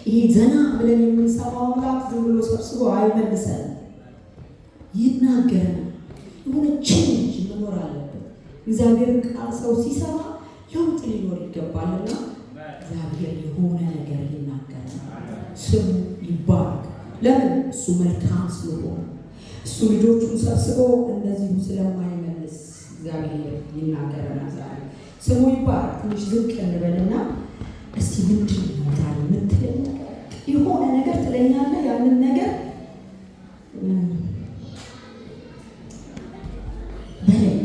ይሄ ዘና ብለን የምንሰማው አምላክ ዝም ብሎ ሰብስቦ አይመልሰንም፣ ይናገረናል። የሆነ ቼንጅ መኖር አለበት። እግዚአብሔርን ቃል ሰው ሲሰማ ለውጥ ሊኖር ይገባልና እግዚአብሔር የሆነ ነገር ይናገረናል። ስሙ ይባረክ። ለምን? እሱ መልካም ስለሆነ፣ እሱ ልጆቹን ሰብስቦ እንደዚሁ ስለማይመልስ እግዚአብሔር ይናገረናል። ዛሬ ስሙ ይባረክ። ትንሽ ዝቅ እንበልና እስቲ ምንድን ነው ዛሬ የምትለኝ ነገር? የሆነ ነገር ትለኛለህ። ያንን ነገር በለኝ።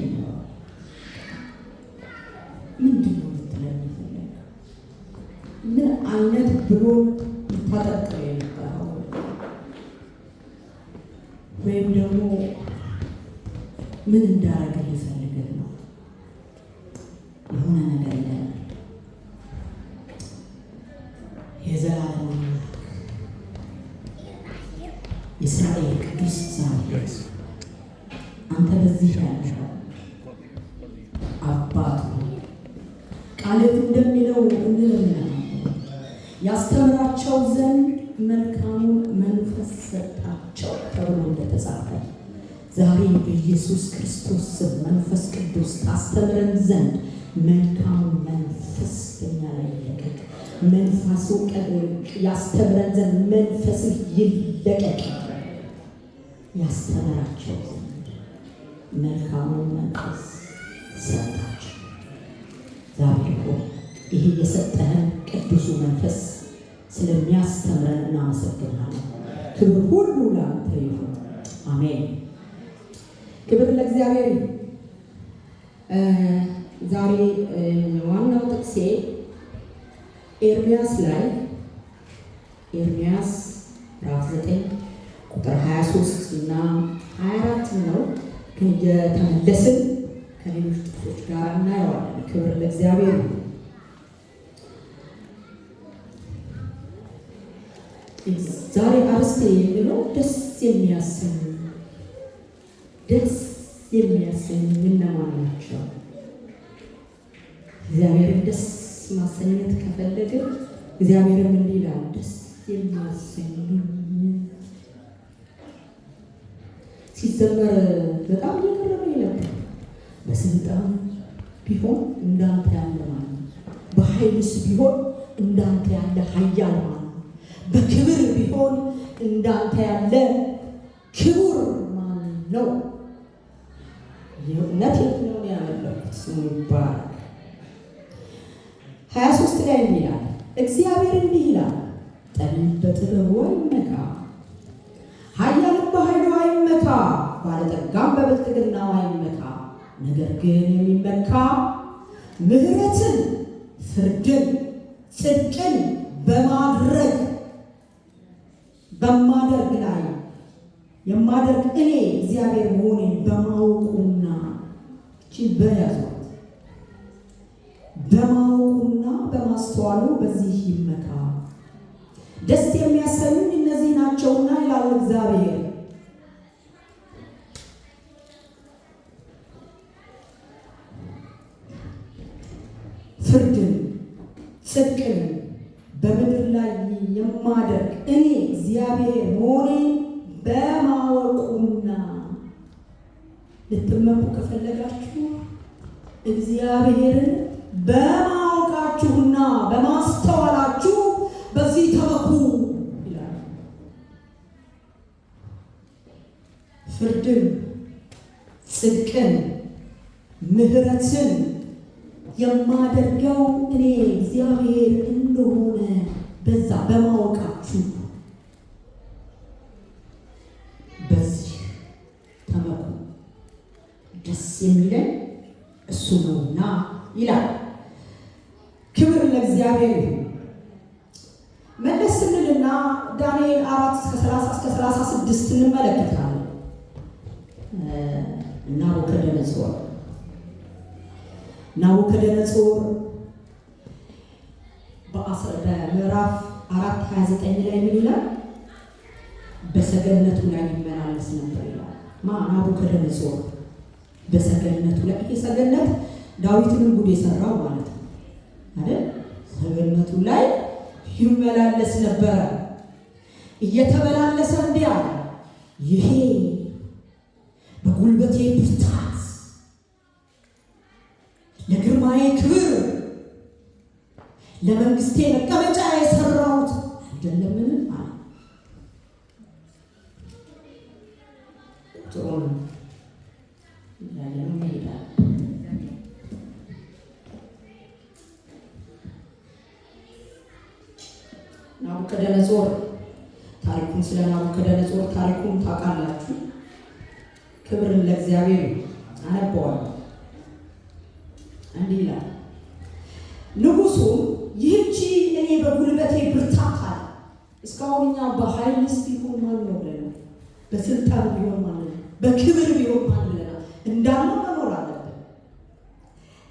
ምንድን ነው የምትለኝ? ምን አይነት ብሎ ታጠቅም የነበረው ወይም ደግሞ ምን እንዳረግልህ ፈልገህ ነው? የሆነ ነገር ይለናል። የዘላለም የእስራኤል ቅዱስ ዛሬ አንተ በዚህ ያለህ አባት ቃልህ እንደሚለው እንለምናለን። ያስተምራቸው ዘንድ መልካሙን መንፈስ ሰጣቸው ተብሎ እንደተጻፈ ዛሬ በኢየሱስ ክርስቶስ ስም መንፈስ ቅዱስ ታስተምረን ዘንድ መልካሙን መንፈስ በእኛ ላይ ይለቀቅ። መንፈሱ ያስተምረን ዘንድ መንፈስህ ይለቀቅ። ያስተምራቸው ዘንድ መልካሙን መንፈስ ሰጣቸው። ዛሬ ሆይ ይሄ የሰጠህን ቅዱሱ መንፈስ ስለሚያስተምረን እናመሰግናለን። ክብር ሁሉ ለአንተ ይሁን። አሜን። ክብር ለእግዚአብሔር ይሁን። ዛሬ ዋናው ጥቅሴ ኤርምያስ ላይ ኤርምያስ ምዕራፍ 9 ቁጥር 23 እና 24 ነው። ግን የተመለስን ከሌሎች ጥቅሶች ጋር እናየዋለን። ክብር ለእግዚአብሔር ይሁን። ዛሬ አርስቴ የሚለው ደስ የሚያሰኝ እነማን ናቸው? እግዚአብሔርን ደስ ማሰኘት ከፈለገ እግዚአብሔርን እንዲህ ይላል፣ ደስ የሚያሰኝ ሲዘመር በጣም እየቀረበ ነበር። በስልጣን ቢሆን እንዳንተ ያለ ማለት ነው። በኃይልስ ቢሆን እንዳንተ ያለ ኃያል ማለት ነው። በክብር ቢሆን እንዳንተ ያለ ክቡር ማን ነው? የእውነት ነው ያመለኩት። ስሙ ይባረክ። 23 ላይ ይላል፣ እግዚአብሔር እንዲህ ይላል፣ ጠቢብ በጥበቡ አይመካ፣ ኃያልም በኃይሉ አይመካ፣ ባለጠጋም በብልጥግናው አይመካ። ነገር ግን የሚመካ ምሕረትን፣ ፍርድን፣ ጽድቅን በማደርግ ላይ የማደርግ እኔ እግዚአብሔር መሆኔን በማወቁና በያዟት በማወቁና በማስተዋሉ በዚህ ይመካ። ደስ የሚያሰኙኝ እነዚህ ናቸውና ይላል እግዚአብሔር። ፍርድን ጽድቅን በምድር ላይ የማደርግ እኔ እግዚአብሔር መሆኔን በማወቁና ልትመኩ ከፈለጋችሁ እግዚአብሔርን በማወቃችሁና በማስተዋላችሁ በዚህ ተመኩ ይላል። ፍርድን፣ ጽድቅን፣ ምሕረትን የማደርገው እኔ እግዚአብሔር እንደሆነ በዛ በማወቃችሁ በዚህ ተመኩ። ደስ የሚለን እሱ ነውና ይላል። ክብር ለእግዚአብሔር ይሁን። መለስ ስንልና ዳንኤል 4:30-36 እንመለከታለን። ናቡከደነጾር በምዕራፍ 4:29 ላይ ምን ይላል? በሰገነቱ ላይ ይመላለስ ነበር ይላል። ናቡከደነጾር በሰገነቱ ላይ። ይሄ ሰገነት ዳዊትን ጉድ የሰራው ማለት ነው አይደል? ሰገነቱ ላይ ይመላለስ ነበረ። እየተመላለሰ እንዲህ አለ፣ ይሄ በጉልበቴ ብርታት ለግርማዬ ክብር ለመንግስቴ መቀመጫ የሰራሁት አይደለምን አለ። ቁጥሩን ያለነው ይሄዳል። ናቡከደነጾር ታሪኩን ስለ ናቡከደነጾር ታሪኩን ታውቃላችሁ። ክብርን ለእግዚአብሔር አነበዋለሁ። እንዲህ ይላል፣ ንጉሡም ይህቺ እኔ በጉልበቴ ብርታት አለ። እስካሁን እኛ በኃይልስ ቢሆን ማን ነው ብለናል፣ በስልጣን ቢሆን ማን ነው፣ በክብር ቢሆን ማን ብለናል። እንዳለው መኖር አለብን።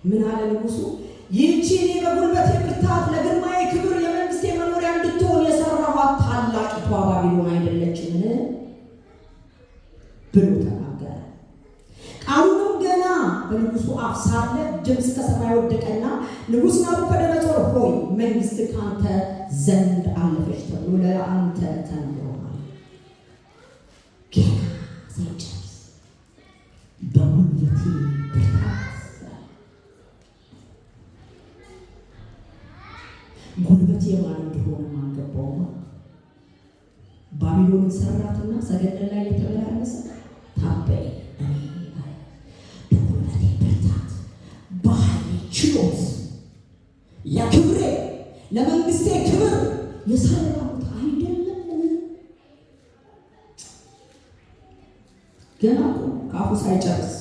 ምን አለ ንጉሡ? ይህቺ እኔ በጉልበቴ ብርታት ለግርማዬ ክብር የመንግስቴ መኖሪያ እንድትሆን የሰራኋት ታላቂቷ ባቢሎን አይደለችምን ብሎ ተናገረ። ቃሉንም ገና በንጉሡ አፍ ሳለ ድምፅ ከሰማይ ወደቀና ንጉሥ ናቡከደነጾር ሆይ መንግስት ካንተ ዘንድ አለፈች ተብሎ ለአንተ ተነግሮሃል። ገና ሳይጨርስ በጉልበቴ ብርታት ጉልበት የማን እንደሆነ ማንገባው ባቢሎንን ሰራትና ሰገነት ላይ የተመላለሰ ታበይ እኔ በጉልበቴ ብርታት በኃይሌ ችሎት ለክብሬ ለመንግስቴ ክብር የሰራሁት አይደለም። ገና ካፉ ሳይጨርስ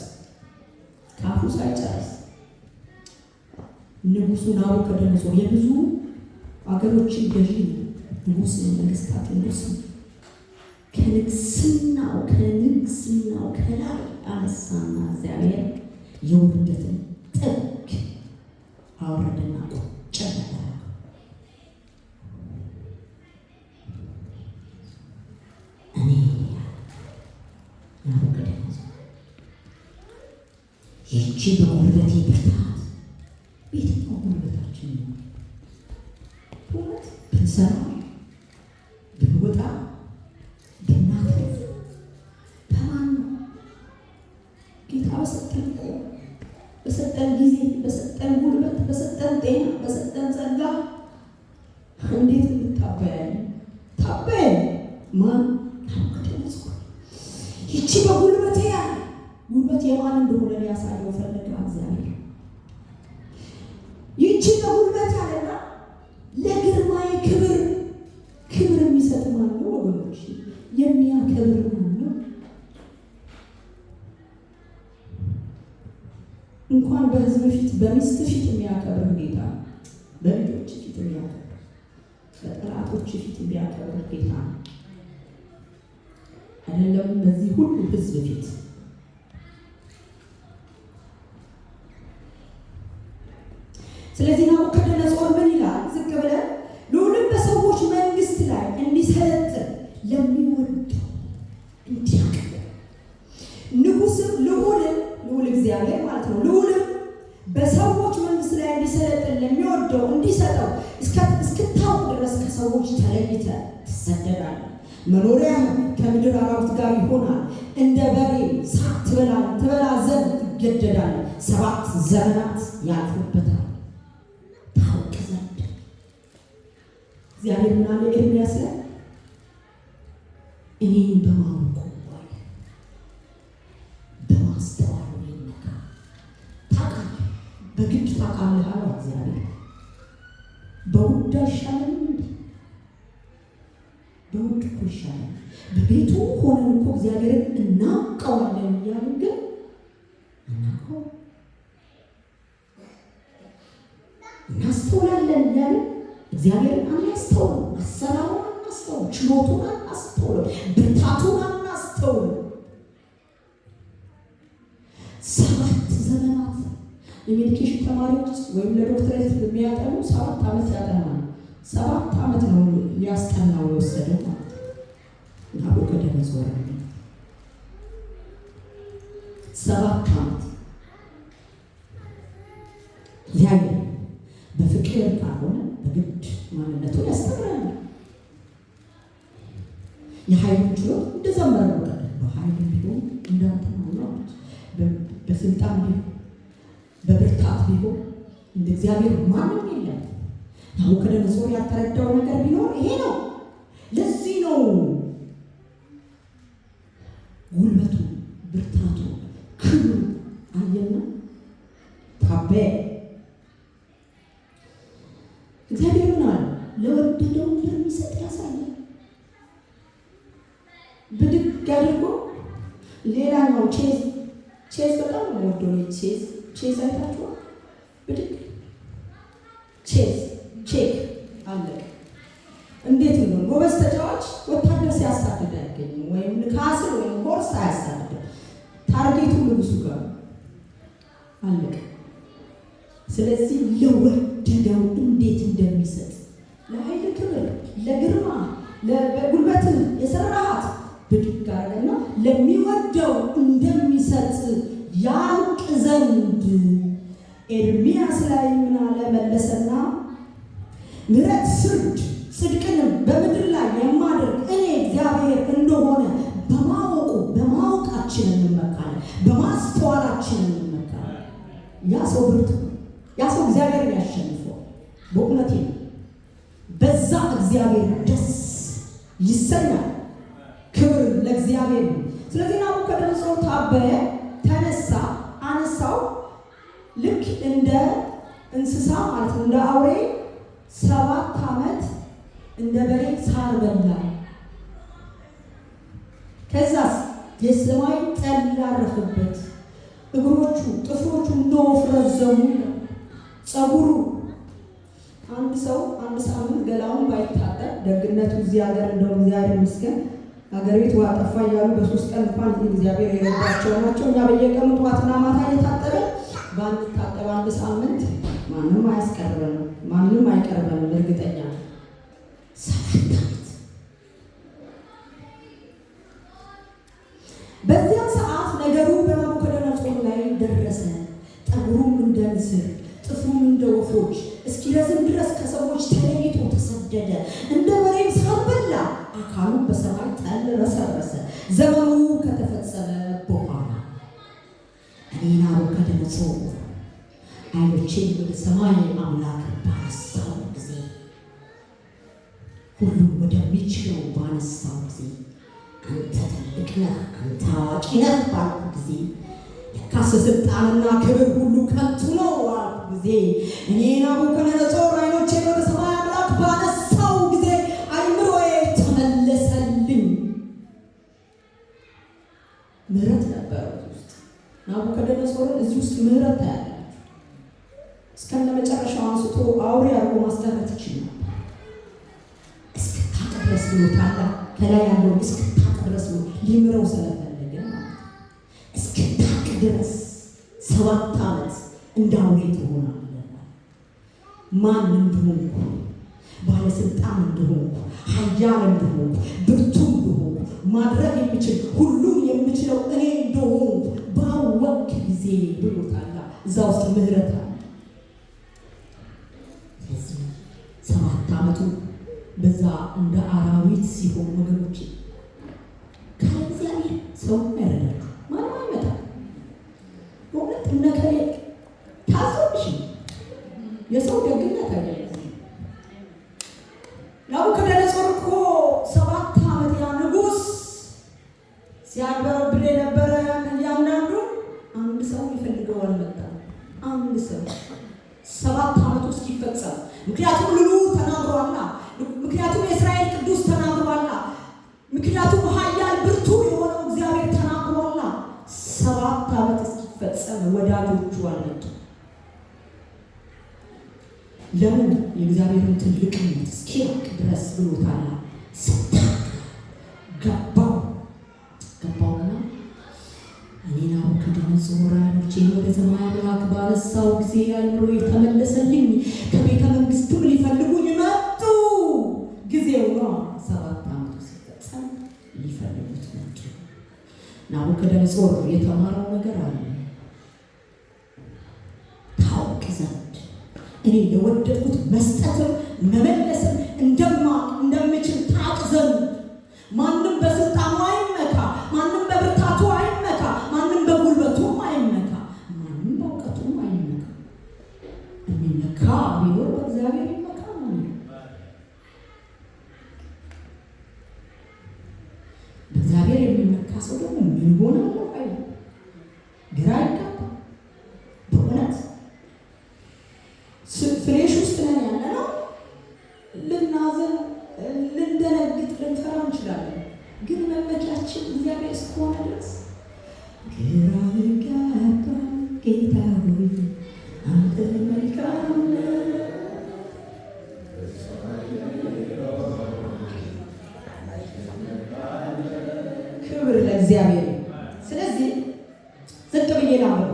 ንጉሡ ናቡከደነጾር የብዙ አገሮችን ገዢ ንጉሥ መንግስታት ንጉሥ ከንግስናው ከላይ አነሳና እግዚአብሔር የውርደትን ጥግ አወረደና ቁጭ አለ። እኔ ናቡከደነጾር ይህቺ በጉልበቴ ብርታት ቤትኛው ጉልበታችን ነው ብንሰራ ብንወጣ ብናተርፍ በማን ነው? ጌታ በሰጠን ጊዜ በሰጠን ጉልበት በሰጠን ጤና በሰጠን ጸጋ እንዴት እንታበያለን? ታበያለን። ማን? ናቡከደነጾር ይቺ በጉልበቴ ያለ ጉልበት የማን እንደሆነ ሊያሳየው ፈለገ እግዚአብሔር። ይቺ በጉልበት ያለና ለግርማዬ ክብር የሚሰጥ ማን ነው ወገኖች? የሚያከብር ማን ነው? እንኳን በሕዝብ ፊት በሚስት ፊት የሚያከብር ጌታ፣ በልጆች ፊት የሚያከብር፣ በጠላቶች ፊት የሚያከብር ጌታ አይደለም? በዚህ ሁሉ ሕዝብ ፊት ስለዚህ ናቡከደነጾር ምን ይላል? ዝቅ ብለን ልዑልም በሰዎች መንግስት ላይ እንዲሰለጥን ለሚወደው እንዲያከብር ንጉሥም ልዑል እግዚአብሔር ማለት ነው። ልዑልም በሰዎች መንግስት ላይ እንዲሰለጥን ለሚወደው እንዲሰጠው እስክታውቅ ድረስ ከሰዎች ተለይተ ትሰደዳለህ። መኖሪያ ከምድር አራዊት ጋር ይሆናል። እንደ በሬ ሳር ትበላ ዘንድ ትገደዳለህ። 7 ዘመናት ያልፉበታል ታውቅ ዘንድ። እግዚአብሔር ምን አለ ኤርምያስ ላይ? እኔን በማወቁ በማስተዋሉ ይነካ። ታውቃለህ፣ በግድ ታውቃለህ አለ እግዚአብሔር። በውድ አይሻልም? በውድ እኮ ይሻላል። በቤቱ ሆነን እኮ እግዚአብሔርን እናውቀዋለን እያልን ግን እናውቀው እናስተውላለን እያልን እግዚአብሔርን አናስተውልም። አሰራሩን አናስተውልም። ችሎቱን አናስተውልም። ብርታቱን አናስተውልም። 7 ዘመናት የሜዲኬሽን ተማሪዎች ወይም ለዶክተሬት የሚያጠኑ 7 ዓመት ያጠናል። 7 ዓመት ነው ሊያስጠናው የወሰደው ማለት ነው። ናቡከደነጾር 7 ዓመት እግዚአብሔር በፍቅር ካልሆነ በግድ ማንነቱን ያስተምራል። የኃይሉን ችሎት እንደዘመረ ነው። በኃይል ቢሆን እንዳንተ ነው። በስልጣን ቢሆን በብርታት ቢሆን እንደ እግዚአብሔር ማንም የለም። ናቡከደነፆር ያልተረዳው ነገር ቢኖር ይሄ ነው። ለዚህ ነው ጉልበቱ፣ ብርታቱ፣ ክብሩ አየና ታበየ። እግዚአብሔር ምን አለ? ለወደደው እንደሚሰጥ ያሳያል። ብድግ አድርጎ ሌላኛው ቼዝ በጣም ነው ወደው ቼዝ አይታችኋል? ብድግ ቼክ አለቀ። እንዴት ነው ጎበዝ ተጫዋች ወታደር ሲያሳድድ አይገኝም፣ ወይም ንካስል ወይም ሆርስ አያሳድድም። ታርጌቱ ንጉሱ ጋር አለቀ። ስለዚህ ለወደደው እንዴት እንደሚሰጥ ለኃይል፣ ክብር፣ ለግርማ፣ ለጉልበት የሰራሃት ብድግ አደረገና ለሚወደው እንደሚሰጥ ያውቅ ዘንድ ኤርምያስ ላይ ምን አለ መለሰና ምሕረት፣ ፍርድ፣ ጽድቅንም በምድር ላይ የማደርግ እኔ እግዚአብሔር እንደሆነ በማወቃችን እንመካለን፣ በማስተዋላችን እንመካለን። ያ ሰው ብርቱ፣ ያ ሰው እግዚአብሔርን ያሸንፈው። በእውነቴ በዛ እግዚአብሔር ደስ ይሰኛል። ክብር ለእግዚአብሔር ነው። ስለዚህ ናቡከደነፆር ታበየ፣ ተነሳ፣ አነሳው። ልክ እንደ እንስሳ ማለት እንደ አውሬ 7 ዓመት እንደ በሬ ሳር በላ። ከዛስ የሰማይ ጠል ያረፈበት፣ እግሮቹ ጥፍሮቹ እንደ ወፍ ረዘሙ፣ ፀጉሩ አንድ ሰው አንድ ሳምንት ገላውን ባይታጠብ ደግነቱ እዚህ ሀገር እንደው እግዚአብሔር ይመስገን ሀገር ቤት ውሃ ጠፋ እያሉ በ3 ቀን እንኳን እግዚአብሔር የረዳቸው ናቸው። እኛ በየቀኑ ጠዋትና ማታ እየታጠበ ባንታጠብ 1 ሳምንት ማንም አያስቀርበንም፣ ማንም አይቀርበንም። እርግጠኛ 7 ዓመት በዚያ ሰዓት ነገሩ በናቡከደነፆር ላይ ደረሰ። ጠጉሩም እንደ ንስር ጥፍሩም እንደ ወፎች እስኪረዝም ድረስ ከሰዎች ተለይቶ ተሰደደ። እንደ በሬም ሳር በላ። አካሉ በሰማይ ጠል ረሰረሰ። ዘመኑ ከተፈጸመ በኋላ እኔ ናቡከደነፆር ዓይኖቼን ወደ ሰማይ አምላክ ባነሳው ጊዜ፣ ሁሉም ወደሚችለው ባነሳው ጊዜ፣ አንተ ትልቅ ነህ፣ አንተ አዋቂ ነህ ባልኩ ጊዜ፣ ለካስ ስልጣንና ክብር ሁሉ ከንቱ ነው ባልኩ ጊዜ፣ እኔ ናቡከደነፆር ዓይኖቼን ወደ ሰማይ አምላክ ባነሳው ጊዜ አይምሮዬ ተመለሰልኝ። ምህረት ነበረ ውስጥ ናቡከደነፆርን እዚህ ውስጥ ምህረት ታያላችሁ። እስከነ መጨረሻው አንስቶ አውሬ አድርጎ ማስቀረት ይችላል። እስክታቅ ድረስ ብሎታል። ከላይ ያለው እስክታቅ ድረስ ብሎ ሊምረው ስለፈለገ ማለት እስክታቅ ድረስ 7 ዓመት እንደ አውሬ ትሆናለህ። ማን እንደሆንኩ፣ ባለስልጣን እንደሆንኩ፣ ኃያል እንደሆንኩ፣ ብርቱ እንደሆንኩ፣ ማድረግ የምችል ሁሉን የምችለው እኔ እንደሆንኩ ባወቅ ጊዜ ብሎታል። እዛ ውስጥ ምህረት አለ። ስለዚህ 7 ዓመቱ በዛ እንደ አራዊት ሲሆን ወገኖች ካለ እግዚአብሔር ሰው አይረዳችሁ፣ ማንም አይመጣም። በእውነት እነከሌ ታዘብሽ የሰው ደግነት አይደለም። ናቡከደነፆር እኮ 7 ዓመት ያ ንጉሥ ሲያበረብር የነበረ እያንዳንዱ አንድ ሰው ይፈልገው አልመጣም። አንድ ሰው 7 ዓመቱ እስኪፈጸም፣ ምክንያቱም ልሉ ተናግሯላ፣ ምክንያቱም የእስራኤል ቅዱስ ተናግሯላ፣ ምክንያቱም ኃያል ብርቱ የሆነው እግዚአብሔር ተናግሯላ። 7 ዓመት እስኪፈጸም ወዳጆቹ አልመጡም። ለምን? የእግዚአብሔርን ትልቅነት እስኪያውቅ ድረስ ብሎታል። ገባውና እኔ ናቡከደነፆር ዓይኖቼን ወደ ሰማይ አምላክ ባነሳው ጊዜ አይምሮዬ ተመለሰልኝ። ከቤተ መንግስትም ሊፈልጉኝ መጡ። ጊዜው ነው 7 ዓመቱ ሲፈጸም ሊፈልጉት መጡ። ናቡከደነፆር የተማረው ነገር አለ። ታውቅ ዘንድ እኔ ለወደድኩት መስጠትም መመለስም እንደምችል ታውቅ ዘንድ ማንም ልናዝን፣ ልንደነግጥ፣ ልንፈራ እንችላለን። ግን መመኪያችን እግዚአብሔር እስከሆነ ድረስ ግራ ገባኝ ጌታ ሆይ አንተ መልካም ነህ። ክብር ለእግዚአብሔር። ስለዚህ ዝቅ ብዬ ላምነው።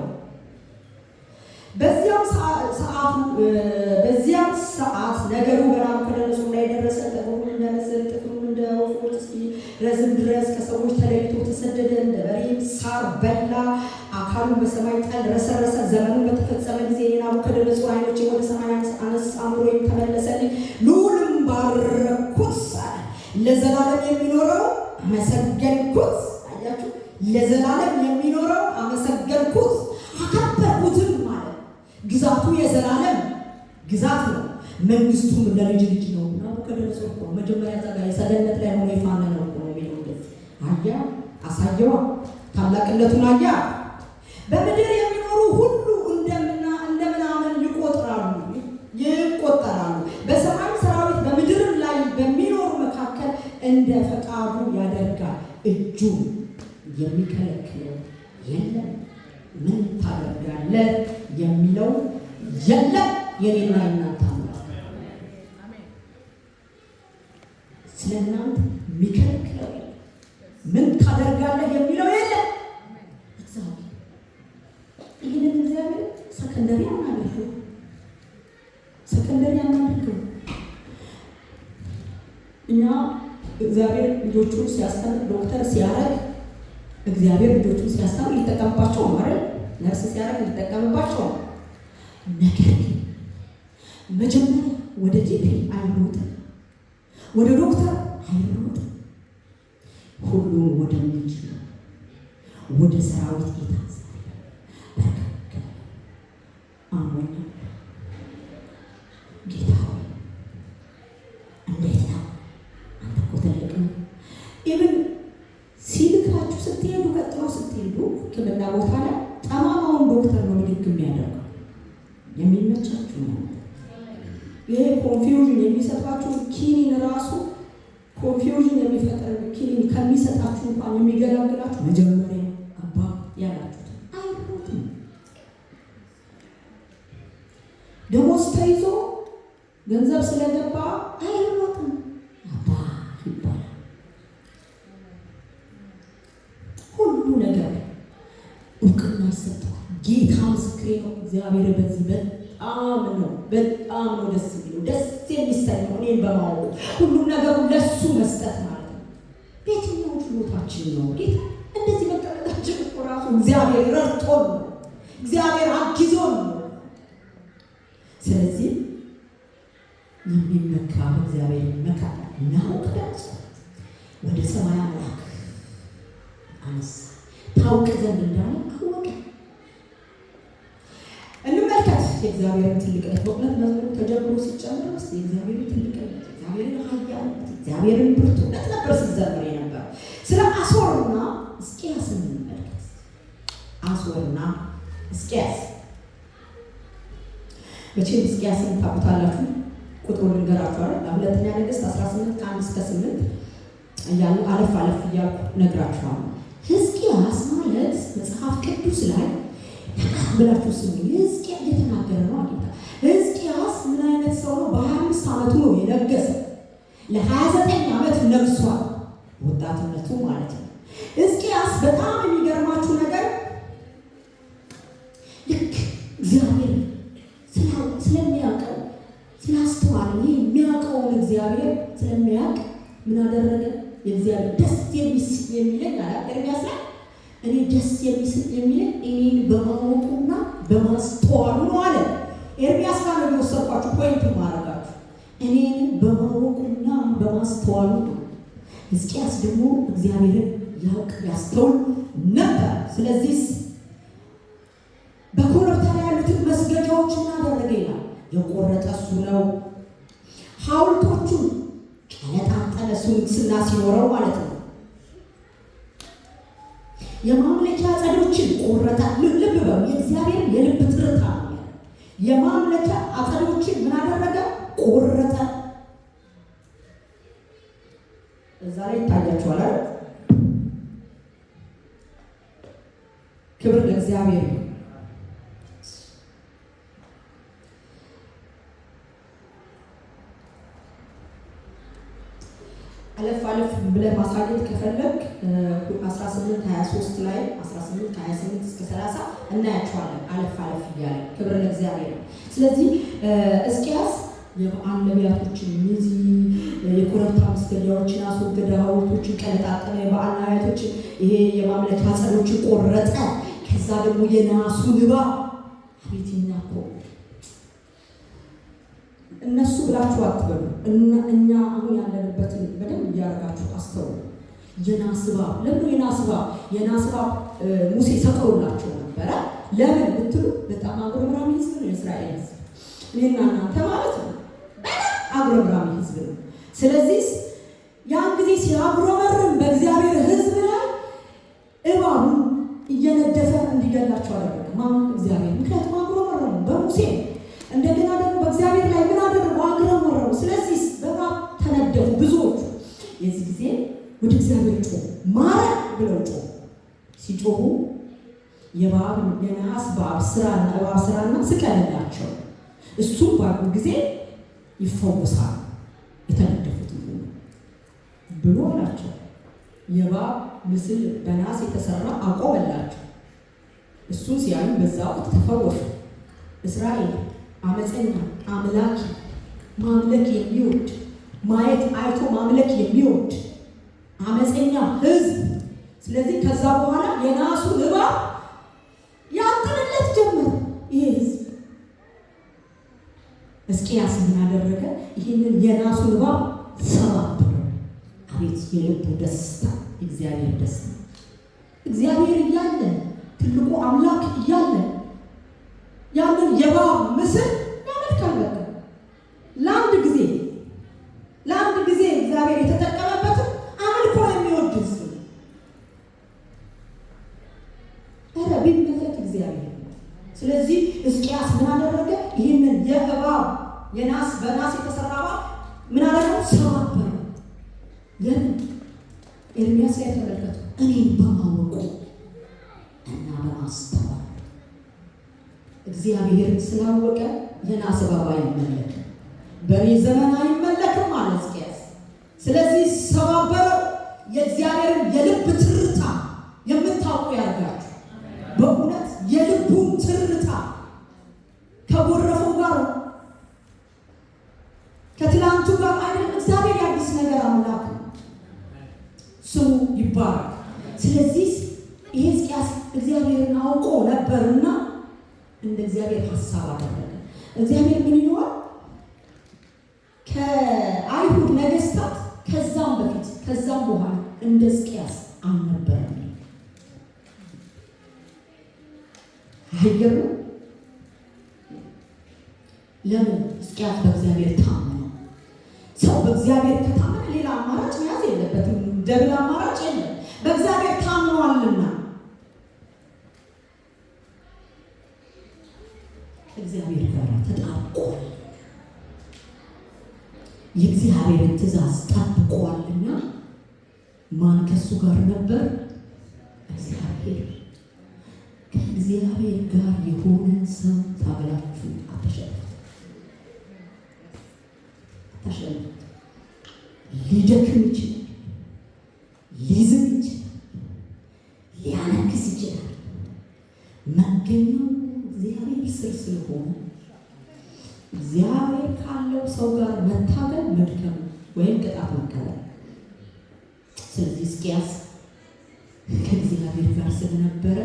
በዚያም ሰዓት ነገሩ በናቡከደነፆር ላይ ደረሰ። ጠጉሩን እንደ ንስር ጥፍሩን እንደ ወፎች እስኪረዝም ድረስ ከሰዎች ተለይቶ ተሰደደ። እንደ በሬም ሳር በላ። አካሉን በሰማይ ጠል ረሰረሰ። ዘመኑ በተፈጸመ ጊዜ የናቡከደነፆር ዓይኖቼ ወደ ሰማይ አነሳ፣ አእምሮዬም ተመለሰልኝ። ልዑልም ባረኩት አለ። ለዘላለም የሚኖረው አመሰገንኩት። አያችሁ፣ ለዘላለም የሚኖረው አመሰገንኩት፣ አከበርኩትም ማለት ግዛቱ የዘላለም ግዛት ነው፣ መንግስቱም ለልጅ ልጅ ነው። ናቡከደነፆር እኮ መጀመሪያ ዛጋ የሰገነት ላይ ሆኖ የፋነነው እኮ ነው የሚለው። እንደዚህ አያ አሳየዋ ታላቅነቱን አያ። በምድር የሚኖሩ ሁሉ እንደምናምን ይቆጠራሉ። በሰማይ ሰራዊት በምድርም ላይ በሚኖሩ መካከል እንደ ፈቃዱ ያደርጋል። እጁን የሚከለክለው የለም። ምን ታደርጋለህ የሚለው የለም። የኔና የናንተ አምላክ ስለ እናንተ የሚከለክለው የለም። ምን ታደርጋለህ የሚለው የለም። እግዚአብሔር ይህንን እግዚአብሔር ሰከንደሪ አናደርገው፣ ሰከንደሪ አናደርገው። እኛ እግዚአብሔር ልጆቹን ሲያስተምር፣ ዶክተር ሲያረግ እግዚአብሔር ልጆቹን ሲያስተምር ሊጠቀምባቸው ማለት ነርስ ሲያረግ ሊጠቀምባቸው። ነገር ግን መጀመሪያ ወደ ጂፒ አይሮጥም፣ ወደ ዶክተር አይሮጥም። ሁሉም ወደሚችለው ወደ ሰራዊት ጌታ በርከክ አሞኛ ጌታ ሆይ እንዴት ነው? አንተ እኮ ትልቅ ነው። ኢቭን ሲልካችሁ ስትሄዱ፣ ቀጥሎ ስትሄዱ ሕክምና ቦታ ላይ ጠማማውን ዶክተር ነው ምልክ የሚያደርገው። የሚመቻችሁ ነው። ይሄ ኮንፊውዥን የሚሰጣችሁ ኪኒን ራሱ ኮንፊውዥን የሚፈጠር ኪኒን ከሚሰጣችሁ እንኳን የሚገላግላችሁ መጀመሪያ አባ ያላችሁት አይሮጥም። ደሞዝ ተይዞ ገንዘብ ስለገባ አይሮጥም፣ አባ ይባላል። ሁሉ ነገር እውቅና ይሰጠዋል። ጌታ ምስክሬ ነው። እግዚአብሔር በዚህ በጣም ነው ደስ የሚለው፣ ደስ የሚሰኘው እኔን በማወቁ ሁሉም ነገሩ ለሱ መስጠት ማለት ነው። በየትኛው ችሎታችን ነው ጌታ እንደዚህ መቀመጣችን እኮ ራሱ እግዚአብሔር ረድቶን ነው፣ እግዚአብሔር አግዞን ነው። ስለዚህ የሚመካ እግዚአብሔር ይመካ። ናቡከደነፆር ወደ ሰማይ አምላክ አነሳ፣ ታውቅ ዘንድ እንዳለ አወቀ። እንመልከት የእግዚአብሔርን ትልቅነት። በእውነት መዝሙሩ ተጀምሮ ሲጨምር ውስጥ የእግዚአብሔርን ትልቅነት፣ እግዚአብሔርን ኃያልነት፣ እግዚአብሔርን ብርቱነት ነበር ሲዘመር የነበረው። ስለ አሦርና ሕዝቅያስ እንመልከት። አሦርና ሕዝቅያስ መቼም ሕዝቅያስን ታውቁታላችሁ። ቁጥሩ ልንገራችሁ አይደል? ሁለተኛ ነገሥት 18 ከ1-8 እያሉ አለፍ እያልኩ ነግራችኋለሁ። ሕዝቅያስ ማለት መጽሐፍ ቅዱስ ላይ ብላችሁ ስሙ። ሕዝቅያስ እየተናገረ ነው አጌታ። ሕዝቅያስ ምን አይነት ሰው ነው? በ25 ዓመቱ ነው የነገሰ። ለ29 ዓመት ነግሷል፣ ወጣትነቱ ማለት ነው። ሕዝቅያስ በጣም የሚገርማችሁ ነገር ልክ እግዚአብሔር ስለሚያውቀው ስላስተዋለ፣ ይህ የሚያውቀውን እግዚአብሔር ስለሚያውቅ ምን አደረገ? የእግዚአብሔር ደስ የሚለኝ አላ ኤርምያስ ላይ እኔ ደስ የሚለኝ እኔን በማወቁና በማስተዋሉ ነው አለ። ኤርምያስ ጋር ነው የወሰድኳችሁ ፖይንት ማረጋችሁ። እኔን በማወቁና በማስተዋሉ ነው። ሕዝቅያስ ደግሞ እግዚአብሔርን ያውቅ ያስተውል ነበር። ስለዚህ በኮረብታ ላይ ያሉትን መስገጃዎች እናደረገ ይላል። የቆረጠ እሱ ነው። ሐውልቶቹን ቀለጣጠለ፣ እሱ ንግስና ሲኖረው ማለት ነው። የማምለኪያ አጸዶችን ቆረጠ። ልብ በሉ፣ የእግዚአብሔር የልብ ትርታ ነው። የማምለኪያ አጸዶችን ምን አደረገ? ቆረጠ። እዛ ላይ ታያችኋል አይደል? ክብር ለእግዚአብሔር። አለፍ ብለህ ማሳየት ከፈለግ 18:23 ላይ 18:28 እስከ 30 እናያቸዋለን። አለፍ እያለ ክብር ለእግዚአብሔር። ስለዚህ ሕዝቅያስ የበዓል ነቢያቶችን እነዚህ የኮረብታ መስገጃዎችን አስወገደ፣ ሐውልቶችን ቀለጣጠመ፣ የበዓል ነቢያቶችን ይሄ የማምለኪያ ዐፀዶችን ቆረጠ። ከዛ ደግሞ የናሱን እባብ አቤትኛ እኮ እነሱ ብላችሁ አትበሉ። እኛ አሁን ያለንበትን በደንብ እያደረጋችሁ አስተውሉ። የናስ እባብ ለምን የናስ እባብ ሙሴ ሰቅሎላቸው ነበረ። ለምን ብትሉ በጣም አጉረምራሚ ሕዝብ ነው የእስራኤል ሕዝብ፣ እኔና እናንተ ማለት ነው። አጉረምራሚ ሕዝብ ነው። ስለዚህ ያን ጊዜ ሲያጉረመርም በእግዚአብሔር ሕዝብ ላይ እባቡ እየነደፈ እንዲገላቸው አደረገ። ማን? እግዚአብሔር። ምክንያቱም አጉረመረሙ በሙሴ እንደገና ደግሞ በእግዚአብሔር ላይ ምን አደረጉ? አጉረመረሙ። ስለዚህ በእባብ ተነደፉ ብዙዎቹ። የዚህ ጊዜ ወደ እግዚአብሔር ጮሁ፣ ማረን ብለው ጮሁ። ሲጮሁ የነሐስ እባብ ስራና ስቀልላቸው እሱም ባሉ ጊዜ ይፈወሳል የተነደፉት ብሎ አላቸው። የእባብ ምስል በናስ የተሰራ አቆመላቸው። እሱን ሲያዩ በዛ ወቅት ተፈወሱ። እስራኤል አመፀኛ፣ አምላኪ፣ ማምለክ የሚወድ ማየት አይቶ ማምለክ የሚወድ አመፀኛ ሕዝብ። ስለዚህ ከዛ በኋላ የናሱ እባብ ያጥንለት ጀመረ ይሄ ሕዝብ። ሕዝቅያስ ምን አደረገ? ይህንን የናሱን እባብ ሰባበረ። አቤት የልቡ ደስታ! እግዚአብሔር ደስታ! እግዚአብሔር እያለ ትልቁ አምላክ እያለ ያንን የእባብ ምስል ያመልካል። በቃ ለአንድ ጊዜ እግዚአብሔር የተጠቀመበትን አምልኮ የሚወድ ሕዝብ ነው። ኧረ ቢመለክ እግዚአብሔር። ስለዚህ ሕዝቅያስ ምን አደረገ? ይህንን የእባብ በናስ የተሰራ እባብ ምን አደረገ? ሰባበረ። ለምን? ኤርምያስ ላይ ተመልከቱ። እኔን በማወቁ እና በማስተዋል እግዚአብሔርን ስላወቀ የናስ እባብ አይመለክም፣ በእኔ ዘመን አይመለክም አለ ሕዝቅያስ። ስለዚህ ሰባበረው። የእግዚአብሔርን የልብ ትርታ የምታውቁ ያርጋችሁ። በእውነት የልቡን ትርታ ከጎረፈው ጋር ከትላንቱ ጋር አይደለም። እግዚአብሔር የአዲስ ነገር አምላክ ነው፣ ስሙ ይባላል። ስለዚህ ይሄ ሕዝቅያስ እግዚአብሔርን አውቆ ነበርና እንደ እግዚአብሔር ሐሳብ አደረገ። እግዚአብሔር ምን ይለዋል? ከአይሁድ ነገስታት ከዛም በፊት ከዛም በኋላ እንደ ሕዝቅያስ አልነበረም። አይገርም? ለምን? ሕዝቅያስ በእግዚአብሔር ታመነ። ሰው በእግዚአብሔር ከታመነ ሌላ አማራጭ መያዝ የለበትም። ደብል አማራጭ የለም። በእግዚአብሔር ታምኗልና እግዚአብሔር ጋር ተጣብቋል። የእግዚአብሔርን ትእዛዝ ጠብቋልና ማን ከሱ ጋር ነበር? እግዚአብሔር። ከእግዚአብሔር ጋር የሆነ ሰው ታገላችሁ አተሸነፉ። ሊደክም ይችላል፣ ሊዝም ይችላል፣ ሊያነክስ ይችላል። መገኛው እግዚአብሔር ስር ስለሆነ እግዚአብሔር ካለው ሰው ጋር መታገል መድከም ወይም ቅጣት መቀበል። ስለዚህ ሕዝቅያስ ከእግዚአብሔር ጋር ስለነበረ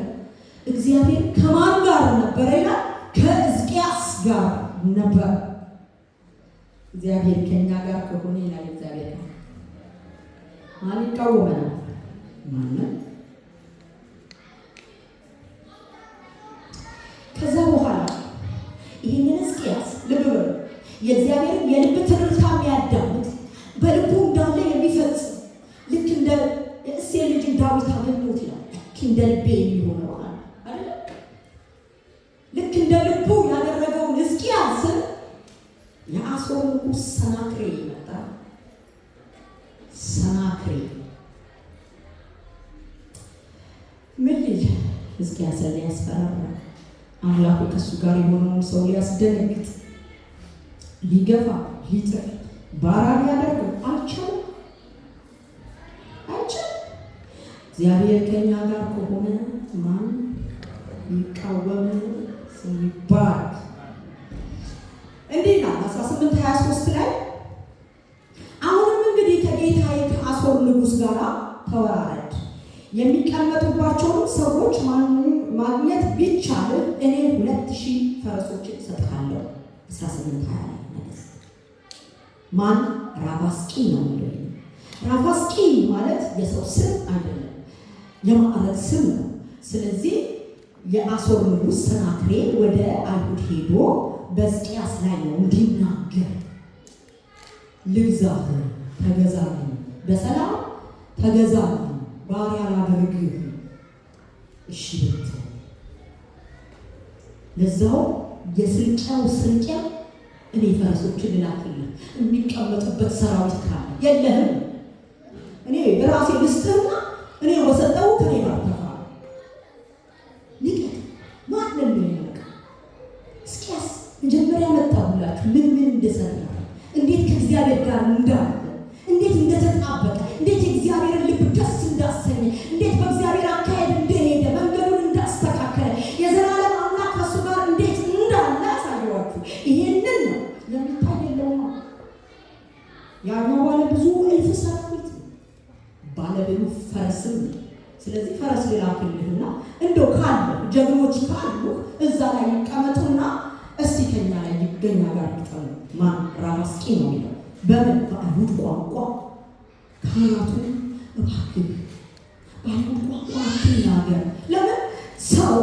እግዚአብሔር ከማን ጋር ነበረ ይላል? ከሕዝቅያስ ጋር ነበር። እግዚአብሔር ከኛ ጋር ከሆነ ይላል እግዚአብሔር ማን ይቃወመናል? ማንም። ከዛ በኋላ ይህንን ሕዝቅያስ ልብ በሉ፣ የእግዚአብሔርን የልብ ትርታ የሚያዳምጥ በልቡ እንዳለ የሚፈጽም ልክ እንደ እሴይ ልጅ ዳዊት አገኘሁት ይላል። ልክ እንደ ልቤ የሚሆነው አይደለ? ልክ እንደ ልቡ ያደረገውን ሕዝቅያስን የአሦር ንጉሥ ሰናክሬም መጣ። ሰናክሬም ሕዝቅያስን ሊያስፈራራ አምላኩ ከእሱ ጋር የሆነውን ሰው ሊያስደነግጥ ሊገፋ ሊጥል ባሪያ ሊያደርገው አልቻለም። እግዚአብሔር ከእኛ ጋር ከሆነ ማን ይቃወም? ስሙ ይባረክ። እንዲህ ነው 18:23 ላይ አሁንም እንግዲህ ከጌታዬ ከአሦር ንጉሥ ጋር ተወራረድ፣ የሚቀመጡባቸውን ሰዎች ማግኘት ቢቻል እኔ 2000 ፈረሶችን እሰጥሃለሁ። 18:20 ላይ ነገሥት ማን? ራፋስቂ ነው የሚለው። ራፋስቂ ማለት የሰው ስም አይደለም፣ የማዕረግ ስም ነው። ስለዚህ የአሦር ንጉሥ ሰናክሬም ወደ አይሁድ ሄዶ በሕዝቅያስ ላይ ነው እንዲናገር፣ ልግዛህ፣ ተገዛልኝ፣ በሰላም ተገዛልኝ፣ ባሪያ ላደርግህ እሺ ብትል፣ ለዛው የስልቂያው ስልቂያ እኔ ፈረሶችን ልላክልህ የሚቀመጡበት ሰራዊት ካለ የለህም፣ እኔ በራሴ ልስጥህና እኔ ወሰጠው ከኔ ጋር ተፋ ንቀት ማንም ይነቃ። ሕዝቅያስ መጀመሪያ መጣሁላችሁ ምን እንደሰራ፣ እንዴት ከእግዚአብሔር ጋር እንዳለ፣ እንዴት እንደተጣበቀ፣ እንዴት የእግዚአብሔርን ልብ ደስ እንዳሰኘ፣ እንዴት በእግዚአብሔር አካሄድ እንደሄደ፣ መንገዱን እንዳስተካከለ፣ የዘላለም አምላክ ከእሱ ጋር እንዴት እንዳለ አሳየኋችሁ። ይሄንን ነው የሚታየለውማ። ያኛው ባለ ብዙ እልፍ ሰራዊት ባለብዙ ፈረስም። ስለዚህ ፈረስ ልላክልህና እንደው ካለ ጀግኖች ካሉ እዛ ላይ ይቀመጡና እስቲ ከኛ ላይ ይገኛ ጋር ይጠሩ። ማን? ራፋስቂ ነው የሚለው። በምን? በአይሁድ ቋንቋ። ካህናቱ እባክህ በአይሁድ ቋንቋ አትናገር። ለምን? ሰው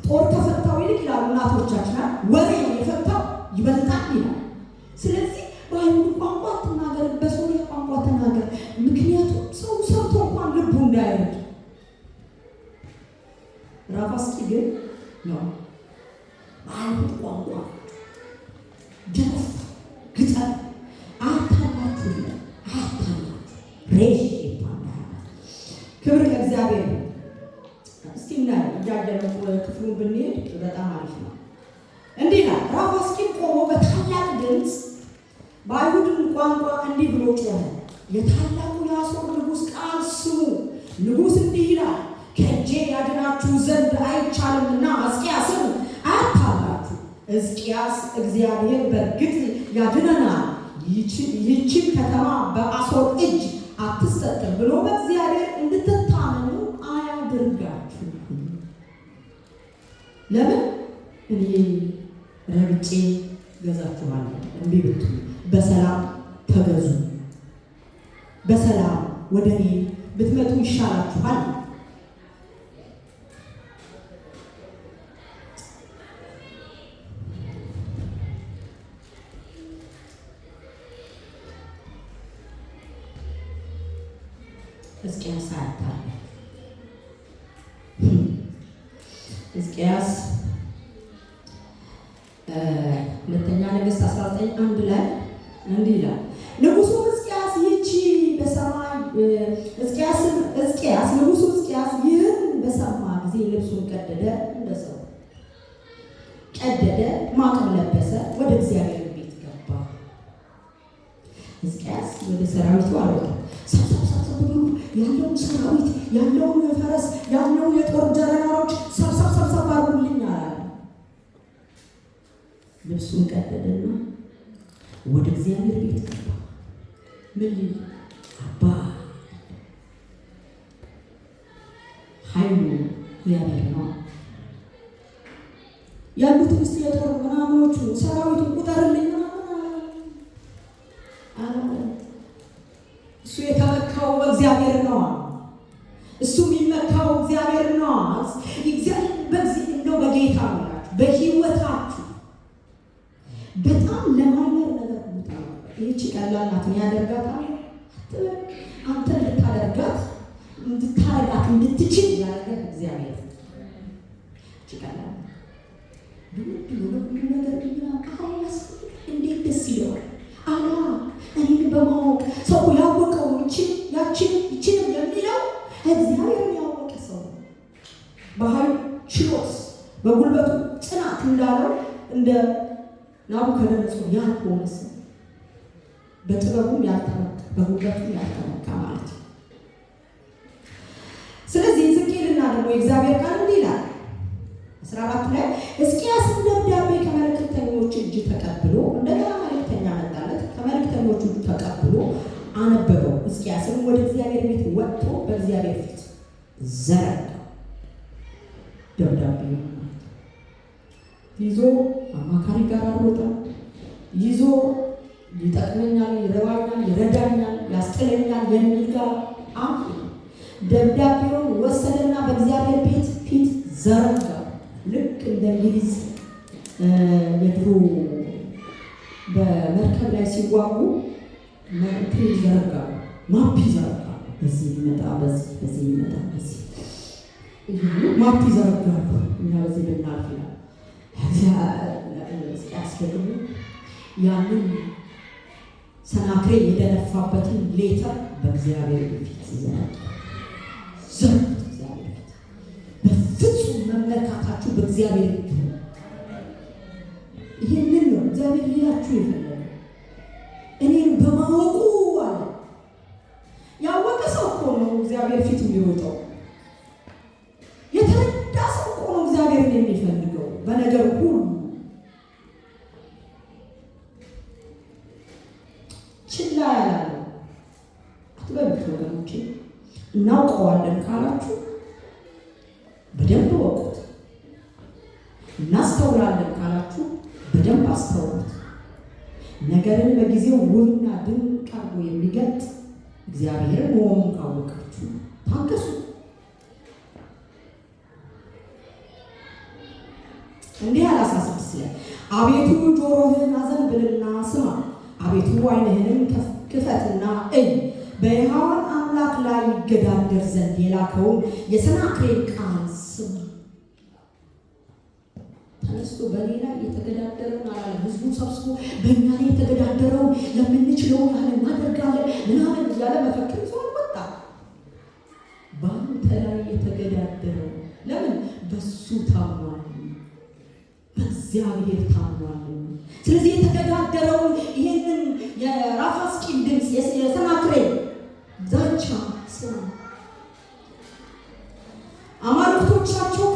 ጦር ከፈታው ይልቅ ይላሉ እናቶቻችን ወሬ የፈታው ይበልጣል ይላል። ስለዚህ በአይሁድ ቋንቋ አትናገር፣ በሶሪያ ቋንቋ ተናገር። ምክንያቱም ሰው ሰምቶ እንኳን ልቡ እንዳይረድ። ራፋስቂ ግን ነው በአይሁድ ቋንቋ ደፍ ግጠም አታላችሁ ሬሽ ይባላል። ክብር ለእግዚአብሔር። እስቲ ና እያየነው ክፍሉን ብንሄድ በጣም አሪፍ ነው። እንዲህ ነው ራፋስቂ ቆሞ በታላቅ ድምፅ በአይሁድ ቋንቋ እንዲህ ብሎ ጮኸ፣ የታላቁ የአሦር ንጉሥ ቃል ስሙ። ንጉሥ እንዲህ ይላል፣ ከእጄ ያድናችሁ ዘንድ አይቻልምና ሕዝቅያስን አታላችሁ። ሕዝቅያስ እግዚአብሔር በእርግጥ ያድነናል፣ ይህችን ከተማ በአሦር እጅ አትሰጥም ብሎ በእግዚአብሔር እንድትታመኑ አያድርጋችሁ። ለምን? እኔ ረግጬ ገዛችኋለሁ። እምቢ ብትሉ በሰላም ተገዙ፣ በሰላም ወደ እኔ ብትመጡ ይሻላችኋል። ሕዝቅያስ አያታለ ሕዝቅያስ ሁለተኛ ነገሥት 19:1 ላይ እንዲህ ይላል፣ ንጉሡ ሕዝቅያስ ይህቺ በሰማይ ንጉሡ ሕዝቅያስ ይህን በሰማ ጊዜ ልብሱን ቀደደ፣ እንደ ሰው ቀደደ፣ ማቅም ለበሰ፣ ወደ እግዚአብሔር ቤት ገባ። ሕዝቅያስ ወደ ሰራዊቱ አልወጣም። ሰብሰብ ብሎ ያለውን ሰራዊት፣ ያለውን የፈረስ፣ ያለውን የጦር ጀነራሎች ሰብሰብ አድርጉልኝ አላለ። ልብሱን ቀደደና ወደ እግዚአብሔር ቤት ገባ። ምን አባ ኃይሉ እግዚአብሔር ነው። ያሉትን እስቲ የጦር ምናምኖቹ ሰራዊቱን ቁጠርልኝ አለ። እሱ የተመካው በእግዚአብሔር ነው። እሱ የሚመካው እግዚአብሔር ነው። በጌታ ናችሁ በህይወታችሁ በጣም ለማይመር ነገር ቦታ ይህቺ ቀላል ናት። ያደርጋታል አንተ እንድታረጋት እንድትችል ያደረገ እግዚአብሔር ይችላል። ሁሉ ነገር አሁንስ እንዴት ደስ ይለዋል። እኔን በማወቅ ሰው ያወቀው ይችን የሚለው እግዚአብሔርን ያወቀ ሰው እንደ ናቡከደነጾር ያልሆነ ሰው በጥበቡም ያልተመካ በጉልበቱም ያልተመካ ማለት ነው። ስለዚህ ሕዝቅኤልና ደግሞ የእግዚአብሔር ቃል እንዲህ ይላል 14 ላይ ሕዝቅያስም ደብዳቤ ከመልእክተኞች እጅ ተቀብሎ እንደገና መልእክተኛ መጣለት። ከመልእክተኞቹ ተቀብሎ አነበበው። ሕዝቅያስም ወደ እግዚአብሔር ቤት ወጥቶ በእግዚአብሔር ፊት ዘረጋ። ደብዳቤ ይዞ አማካሪ ጋር አልወጣም። ይዞ ይጠቅመኛል፣ ይረባኛል፣ ይረዳኛል፣ ያስጥለኛል የሚል ጋር ደብዳቤውን ወሰደና በእግዚአብሔር ቤት ፊት ዘረጋ። ልክ እንደ እንግሊዝ የድሮ በመርከብ ላይ ሲዋጉ እንትን ይዘረጋሉ፣ ማፕ ይዘረጋሉ። በዚህ ይመጣ፣ በዚህ ይመጣ፣ በዚህ ማፕ ይዘረጋሉ። እኛ በዚህ ልናልፍ ይላል። ያስደግሙ ያንን ሰናክሬም የደነፋበትን ሌተር በእግዚአብሔር ፊት ዘረጋ። እግዚአብሔር ፊት በፍጹም መመካታችሁ በእግዚአብሔር ፊት ነው። ይህንን ነው እግዚአብሔር ሊላችሁ የፈለገው። እኔን በማወቁ አለ። ያወቀ ሰው እኮ ነው እግዚአብሔር ፊት የሚወጣው። የተረዳ ሰው እኮ ነው እግዚአብሔርን የሚፈልገው በነገር ሁሉ። ችላ ያላለ አትበሉት ወገኖቼ። እናውቀዋለን ካላችሁ በደንብ ወቁት። እናስተውላለን ካላችሁ በደንብ አስተውሉት። ነገርን በጊዜው ውብና ድንቅ አድርጎ የሚገልጥ እግዚአብሔርን መሆኑን ካወቃችሁ ታገሱ። እንዲህ አለ 16 ላይ አቤቱ ጆሮህን አዘንብልና ስማ፣ አቤቱ ዓይንህንም ክፈትና እይ፣ በሕያዋን አምላክ ላይ ይገዳደር ዘንድ የላከውን የሰናክሬም ቃል ስማ። ተነስቶ በእኔ ላይ የተገዳደረውን አላለም። ህዝቡን ሰብስቦ በእኛ ላይ የተገዳደረውን የምንችለውን ያህል እናደርጋለን ምናምን እያለ መፈክር ሰው ወጣ። በአንተ ላይ የተገዳደረው ለምን? በሱ ታሟል፣ በእግዚአብሔር ታሟል። ስለዚህ የተገዳደረውን ይህንን የራፋስቂን ድምፅ የሰናክሬም ዛቻ ስማ። አማልክቶቻቸው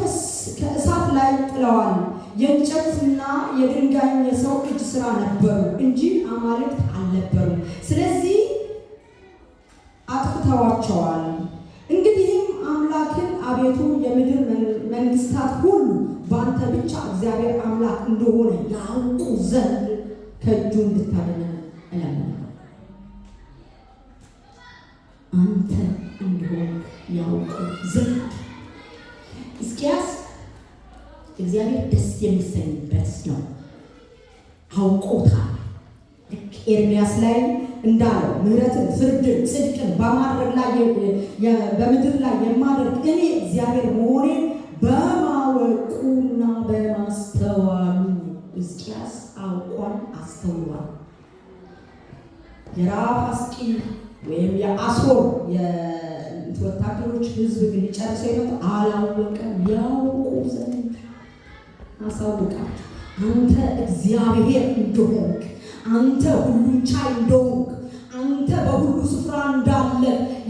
ከእሳት ላይ ጥለዋል። የእንጨትና የድንጋይ የሰው እጅ ስራ ነበሩ እንጂ አማልክት አልነበሩም። ስለዚህ አጥፍተዋቸዋል። እንግዲህም አምላክን አቤቱ የምድር መንግስታት ሁሉ በአንተ ብቻ እግዚአብሔር አምላክ እንደሆነ ያውቁ ዘንድ ከእጁ እንድታድነን እለምናለሁ። አንተ እንደሆነ ያውቁ ዘንድ ሕዝቅያስ እግዚአብሔር ደስ የሚሰኝበት ነው። አውቆታል። ልክ ኤርምያስ ላይ እንዳለው ምሕረትን፣ ፍርድን፣ ጽድቅን በማድረግ ላይ በምድር ላይ የማደርግ እኔ እግዚአብሔር መሆኔን በማወቁና በማስተዋሉ ሕዝቅያስ አውቋል፣ አስተውሏል። የራፋስቂ ወይም የአሦር ወታደሮች ህዝብ ግን ሊጨርሰው የመጣው አላወቀም። ያውቁ ዘንድ አሳውቃቸው። አንተ እግዚአብሔር እንደሆንክ፣ አንተ ሁሉን ቻይ እንደሆንክ፣ አንተ በሁሉ ስፍራ እንዳለ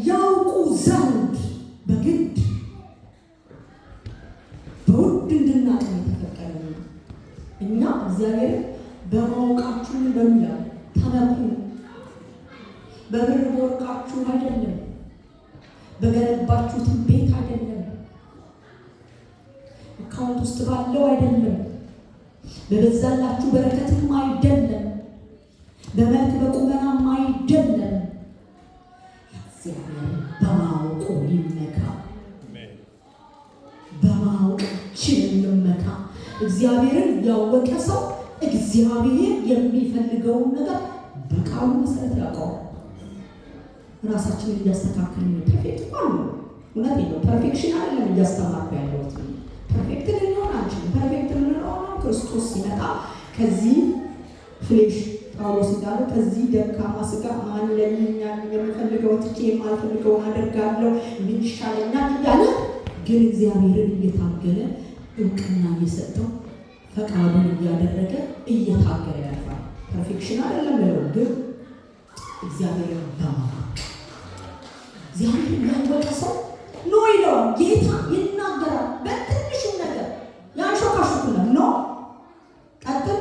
ያውቁ ዘንድ በግድ በውድ እንድናቅ የተፈቀደ ነው። እኛ እግዚአብሔር በማወቃችሁ እንደሚላል ተመኩ። በብር በወርቃችሁ አይደለም፣ በገነባችሁት ቤት አይደለም፣ አካውንት ውስጥ ባለው አይደለም፣ በበዛላችሁ በረከትም አይደለም፣ በመልክ በቁመናም አይደለም። እግዚአብሔር በማወቁ ይመካ። በማወቃችን እንመካ። እግዚአብሔርን ያወቀ ሰው እግዚአብሔር የሚፈልገውን ነገር በቃሉ መሰረት ያውቀዋል። ራሳችንን እያስተካከልን ነው። ፐርፌክት እንኳን ነው፣ እውነት ነው። ፐርፌክሽን አይደለም እያስተማርኩ ያለሁት። ፐርፌክት ልንሆን አንችልም። ፐርፌክት ልንሆነው ክርስቶስ ሲመጣ ከዚህ ፍሌሽ ጳውሎስ እንዳለው ከዚህ ደካማ ስጋ ማን ለኛል የምፈልገውን ትቼ የማልፈልገውን አደርጋለሁ ምን ይሻለኛል እያለ ግን እግዚአብሔርን እየታገለ እውቅና እየሰጠው ፈቃዱን እያደረገ እየታገለ ያልፋል። ፐርፌክሽን አይደለም ነው ግን እግዚአብሔርን በማወቅ እግዚአብሔርን ያወቀ ሰው ነው ይለዋል። ጌታ ይናገራል። በትንሹ ነገር ያንሾካሾኩና ነው ቀጥል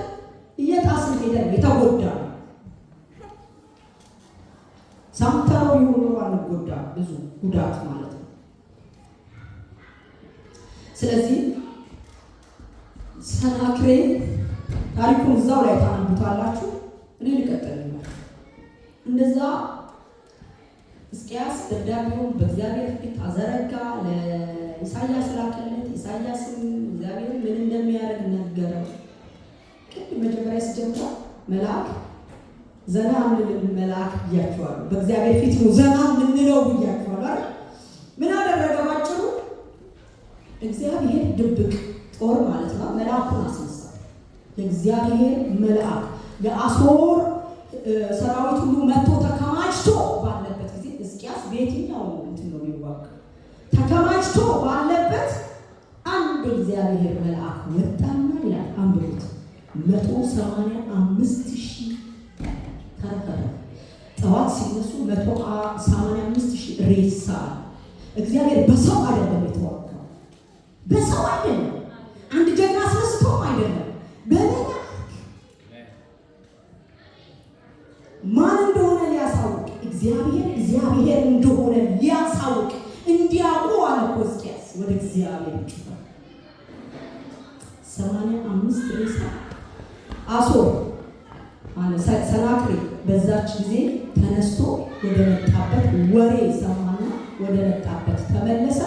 እየጣስን ሄደን የተጎዳ ሳምታው ይሁን አንጎዳ ብዙ ጉዳት ማለት ነው። ስለዚህ ሰናክሬም ታሪኩን እዛው ላይ ታነቡታላችሁ። እኔ ልቀጥል ነው። እንደዛ ሕዝቅያስ ደብዳቤውን በእግዚአብሔር ፊት አዘረጋ፣ ለኢሳያስ ላከለት። ኢሳያስም እግዚአብሔር ምን እንደሚያደርግ ነገረው። መጀመሪያ ሲጀምራ መልአክ ዘና ምንል መልአክ ብያቸዋለሁ። በእግዚአብሔር ፊት ነው ዘና ምንለው ብያቸዋለሁ። ምን አደረገ ባጭሩ? እግዚአብሔር ድብቅ ጦር ማለት ነው መልአኩን አስነሳ። የእግዚአብሔር መልአክ የአሦር ሰራዊት ሁሉ መጥቶ ተከማችቶ ባለበት ጊዜ ሕዝቅያስ በየትኛው እንትን ነው የሚዋጋ? ተከማችቶ ባለበት አንድ እግዚአብሔር መልአክ ወጣና ይላል አንብቡት 185,000 ተረፈረ። ጠዋት ሲነሱ 185,000 ሬሳ። እግዚአብሔር በሰው አይደለም የተዋጋው፣ በሰው አይደለም፣ አንድ ጀግና አስነስቶም አይደለም፣ በመልአክ ማን እንደሆነ ሊያሳውቅ እግዚአብሔር እንደሆነ ሊያሳውቅ እንዲያውቁ አለ ሕዝቅያስ ወደ እግዚአብሔር ጩኸ 85 ሬሳ አሦር ሰናክሬም በዛች ጊዜ ተነስቶ ወደ መጣበት ወሬ ሰማና ወደ መጣበት ተመለሰ።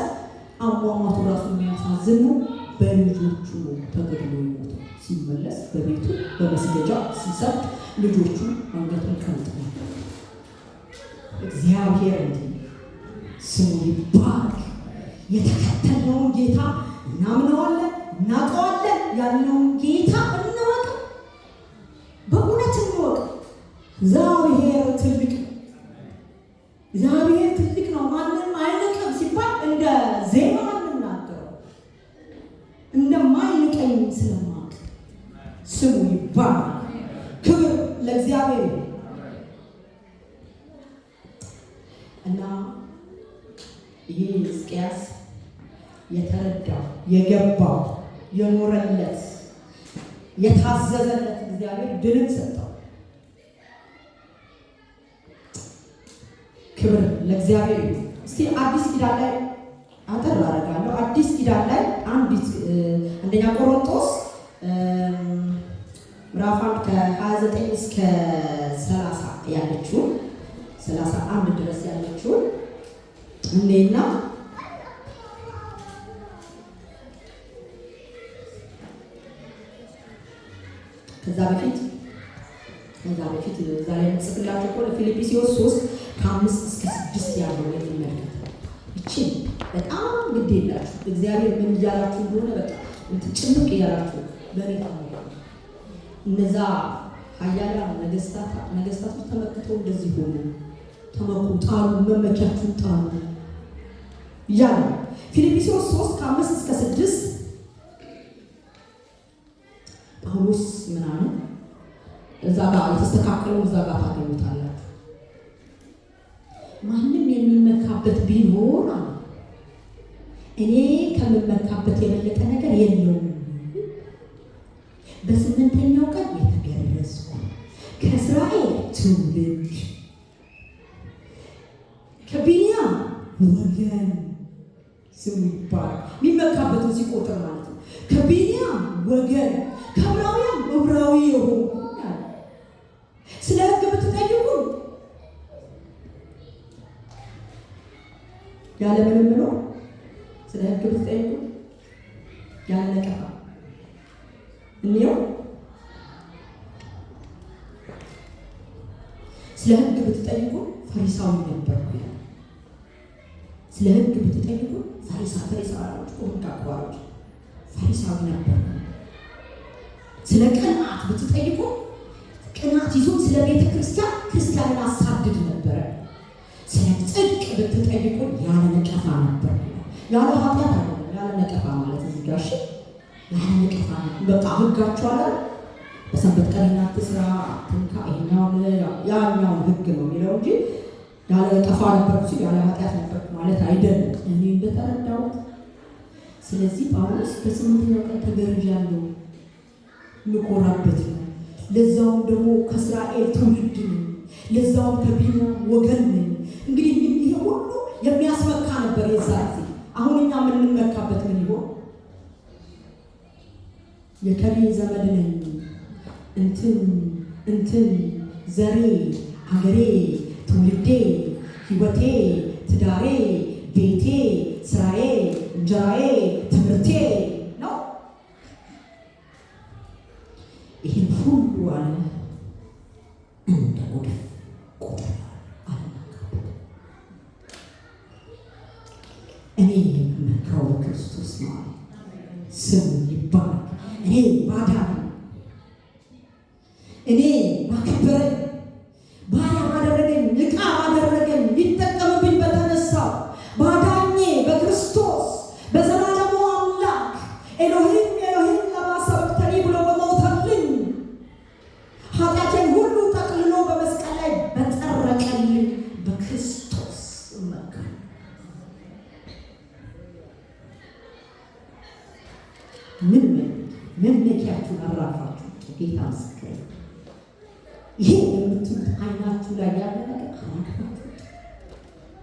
አሟሟቱ ራሱ የሚያሳዝን ነው። በልጆቹ ተገድሎ ይሞቱ። ሲመለስ በቤቱ በመስገጃ ሲሰጥ ልጆቹ አንገቱን ቀልጠው። እግዚአብሔር ስሙ ይባረክ። የተከተልነውን ጌታ እናምነዋለን፣ እናውቀዋለን። ያለውን ጌታ እንወቅ፣ በእውነት እንወቅ። እግዚአብሔር ትልቅ ነው። እግዚአብሔር ትልቅ ነው። ማንም አይንቅም ሲባል እንደ ዜማ እንናገረው እንደማይንቀኝ ስለማውቅ ስሙ ይባረክ። ክብር ለእግዚአብሔር እና ይሄ ሕዝቅያስ የተረዳው የገባው የኖረለት የታዘዘለት እግዚአብሔር ድልን ሰጠው። ክብር ለእግዚአብሔር። እስቲ አዲስ ኪዳን ላይ አጠር አደርጋለሁ። አዲስ ኪዳን ላይ አንደኛ ቆሮንቶስ ምዕራፍ 1 ከ29 እስከ 30 ያለችው 31 ድረስ ያለችው እኔና ከዛ በፊት ዛሬ እንጽፍላችሁ እኮ ፊልጵስዩስ 3 ከ5 እስከ 6 ያለው የሚመለከት እቺ በጣም ግድ የላችሁ እግዚአብሔር ምን እያላችሁ እንደሆነ በቃ ጭምቅ እያላችሁ በኔ ታውቁ። እነዛ ኃያላን ነገስታቱ ተመክተው እንደዚህ ሆኑ። ተመኩ፣ ጣሉ፣ መመኪያችሁን ጣሉ እያለ ፊልጵስዩስ 3 ከ5 እስከ 6 ጳውሎስ ምን አለ? እዛ ጋር የተስተካከለው እዛ ጋር ታገኙታላችሁ። ማንም የሚመካበት ቢኖር እኔ ከምመካበት የበለጠ ነገር የለውም። በስምንተኛው ቀን የተገረዝኩ ከእስራኤል ትውልድ ከቢንያም ወገን ስሙ ይባላል። የሚመካበትን ሲቆጥር ማለት ነው። ከቢንያም ወገን ከዕብራውያን ዕብራዊ የሆንኩ ስለ ሕግ ብትጠይቁ ያለ ምንም ነው። ስለ ሕግ ብትጠይቁ ያለ ነቀፋ እኔው ስለ ሕግ ብትጠይቁ ፈሪሳዊ ነበርኩ። ስለ ሕግ ብትጠይቁ ፈሪሳውያን ቆንቃቋሮች ፈሪሳዊ ነበርኩ። ስለ ቅንዓት ብትጠይቁ ቅንዓት ይዞ ስለ ቤተ ክርስቲያንን አሳድድ ነበረ። ስለ ጽድቅ ብትጠይቁ ያለ ነቀፋ ነበር። ያለ ኃጢአት አይደለም፣ ያለ ነቀፋ ማለት እዚህ ጋር ያነቀፋ በቃ ህጋችሁ አለ በሰንበት ቀን አትስራ አትንካ ያኛው ህግ ነው የሚለው እንጂ ያለ ጠፋ ነበር ሲል ያለ ኃጢአት ነበር ማለት አይደለም እኔ እንደተረዳሁት። ስለዚህ ጳውሎስ በስምንተኛው ቀን ተገርዣለሁ ምኮራበት ነው። ለዛውም ደግሞ ከእስራኤል ትውልድ ነው፣ ለዛውም ከቢንያም ወገን ነው። እንግዲህ ይሄ ሁሉ የሚያስመካ ነበር የዛ ጊዜ። አሁን እኛ የምንመካበት ምን ይሆን? የከሌ ዘመድ ነኝ እንትን ዘሬ አገሬ ትውልዴ ህይወቴ ትዳሬ ቤቴ ስራዬ እንጀራዬ ትምህርቴ ነው። ይህን ሁሉ አለ እንደ ጉድፍ ቆጥረዋል አልናካበት። እኔ የምመካው በክርስቶስ ነው። ስሙ ይባላል። እኔ ባዳነኝ እኔ ባከበረኝ ባሪያ ባደረገኝ ዕቃ ባደረገኝ ሊጠቀምብኝ በተነሳው ባዳኜ በክርስቶስ በዘላለሙ አምላክ ኤሎሂም ለማ ሰበቅተኒ ብሎ በሞተልኝ ኃጢአቴን ሁሉ ጠቅልሎ በመስቀል ላይ በጠረቀልኝ በክርስቶስ እመካ። ምን መመኪያችሁን አራፋችሁ ጌታ ምስክሬ። ይሄ የምትሉት አይናችሁ ላይ ያለ ነገር አራፋችሁ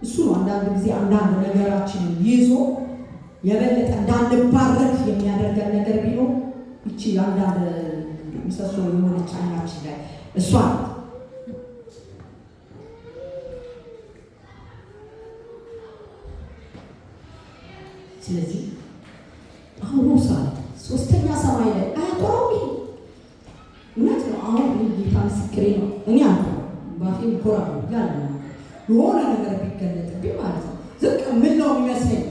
እሱ ነው። አንዳንድ ጊዜ አንዳንድ ነገራችንን ይዞ የበለጠ እንዳንባረክ የሚያደርገን ነገር ቢኖር እቺ አንዳንድ ምሰሶ የሆነች አይናችን ላይ እሷ ስለዚህ ጳውሎስ ሶስተኛ ሰማይ ላይ አያቆራው እውነት ነው። አሁን ጌታ ምስክሬ ነው። እኔ አንተ ባፌም ኮራ ያለ የሆነ ነገር ቢገለጥብኝ ማለት ነው ዝቅ ምን ነው የሚመስለኝ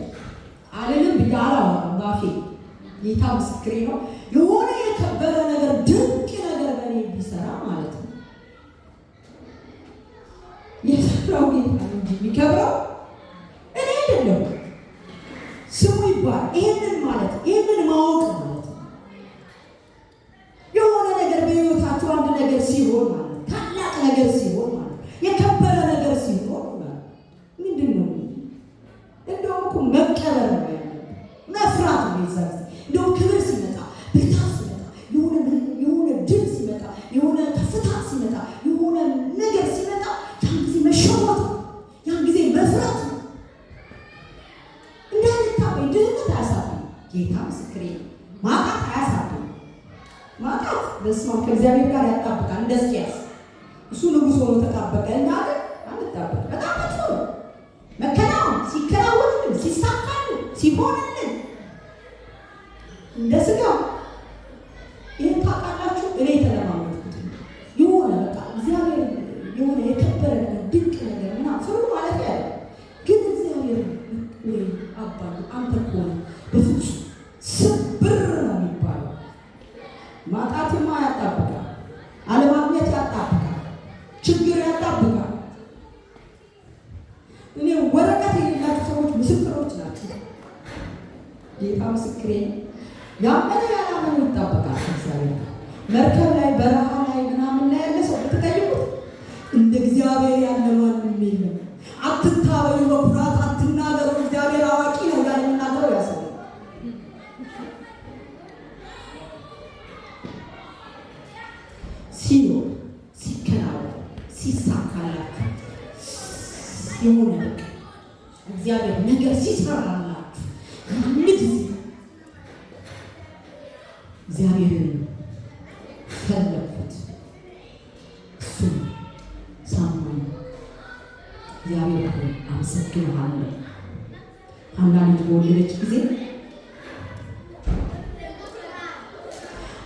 አልልም ብያለሁ ባፌ። ጌታ ምስክሬ ነው። የሆነ የከበረ ነገር ድንቅ ነገር በእኔ ቢሰራ ማለት ነው የሰራው ጌታ እንጂ የሚከብረው እኔ አይደለም። ስሙ ይባል። ይሄንን ማለት ይሄንን ማወቅ ማለት ነው። የሆነ ነገር በህይወታችሁ አንድ ነገር ሲሆን ማለት ታላቅ ነገር ሲሆን ማለት የከበረ ነገር ሲሆን ማለት ምንድን ነው? እንደውም እኮ መቀበር ነው ያለው፣ መፍራት ነው። ይዛዝ እንደውም ክብር ሲመጣ ብርታት ሲመጣ የሆነ ድል ሲመጣ የሆነ ከፍታ ሲመጣ የሆነ ነገር ሲመጣ ያን ጊዜ መሸወት ነው፣ ያን ጊዜ መፍራት ነው። እንዳልታበይ ድህነት አያሳብም። ጌታ ምስክሬ ነው። ማጣት አያሳብም። ማጣት በስመ አብ ከእግዚአብሔር ጋር ያጣብቃል። እንደዚያስ እሱ ንጉሥ ሆኖ ተጣበቀ እና አንጣበቅ። በጣም መጥፎ ነው። መከናወን ሲከናወንልን ሲሳካልን ሲሆንልን እንደ ስጋው ይህን ታውቃላችሁ። እኔ የተለማመድኩት የሆነ በቃ እግዚአብሔር የሆነ የከበረ ነገር ድንቅ ነገር ምናምን ፍሩ ማለት ያለ ግን እግዚአብሔር ወይ አባሉ አንተ ከሆነ በፍጹም ስብር ነው የሚባለው። ማጣትማ ያጣብቃል፣ አለማግኘት ያጣብቃል፣ ችግር ያጣብቃል። እኔ ወረቀት የሌላችሁ ሰዎች ምስክሮች ናቸው። ጌታ ምስክሬ ነው። ያመነ ያላመነ ይጣበቃል ከእግዚአብሔር ጋር። መርከብ ላይ በረሃ ላይ ምናምን ላይ ያለ ሰው ብትጠይቁት እንደ እግዚአብሔር ያለ ማንም የለም። አትታበዩ፣ በኩራት አትናገሩ፣ እግዚአብሔር አዋቂ ነው ያለ የሚናገረው ያሰው ሲኖር ሲከናወን ሲሳካላችሁ የሆነ በቃ እግዚአብሔር ነገር ሲሰራላችሁ ጊዜ እግዚአብሔርን ፈለኩት፣ እሱም ሳሙን እግዚአብሔር ሆይ አመሰግንሃለሁ። አንዳንድ በወለደች ጊዜ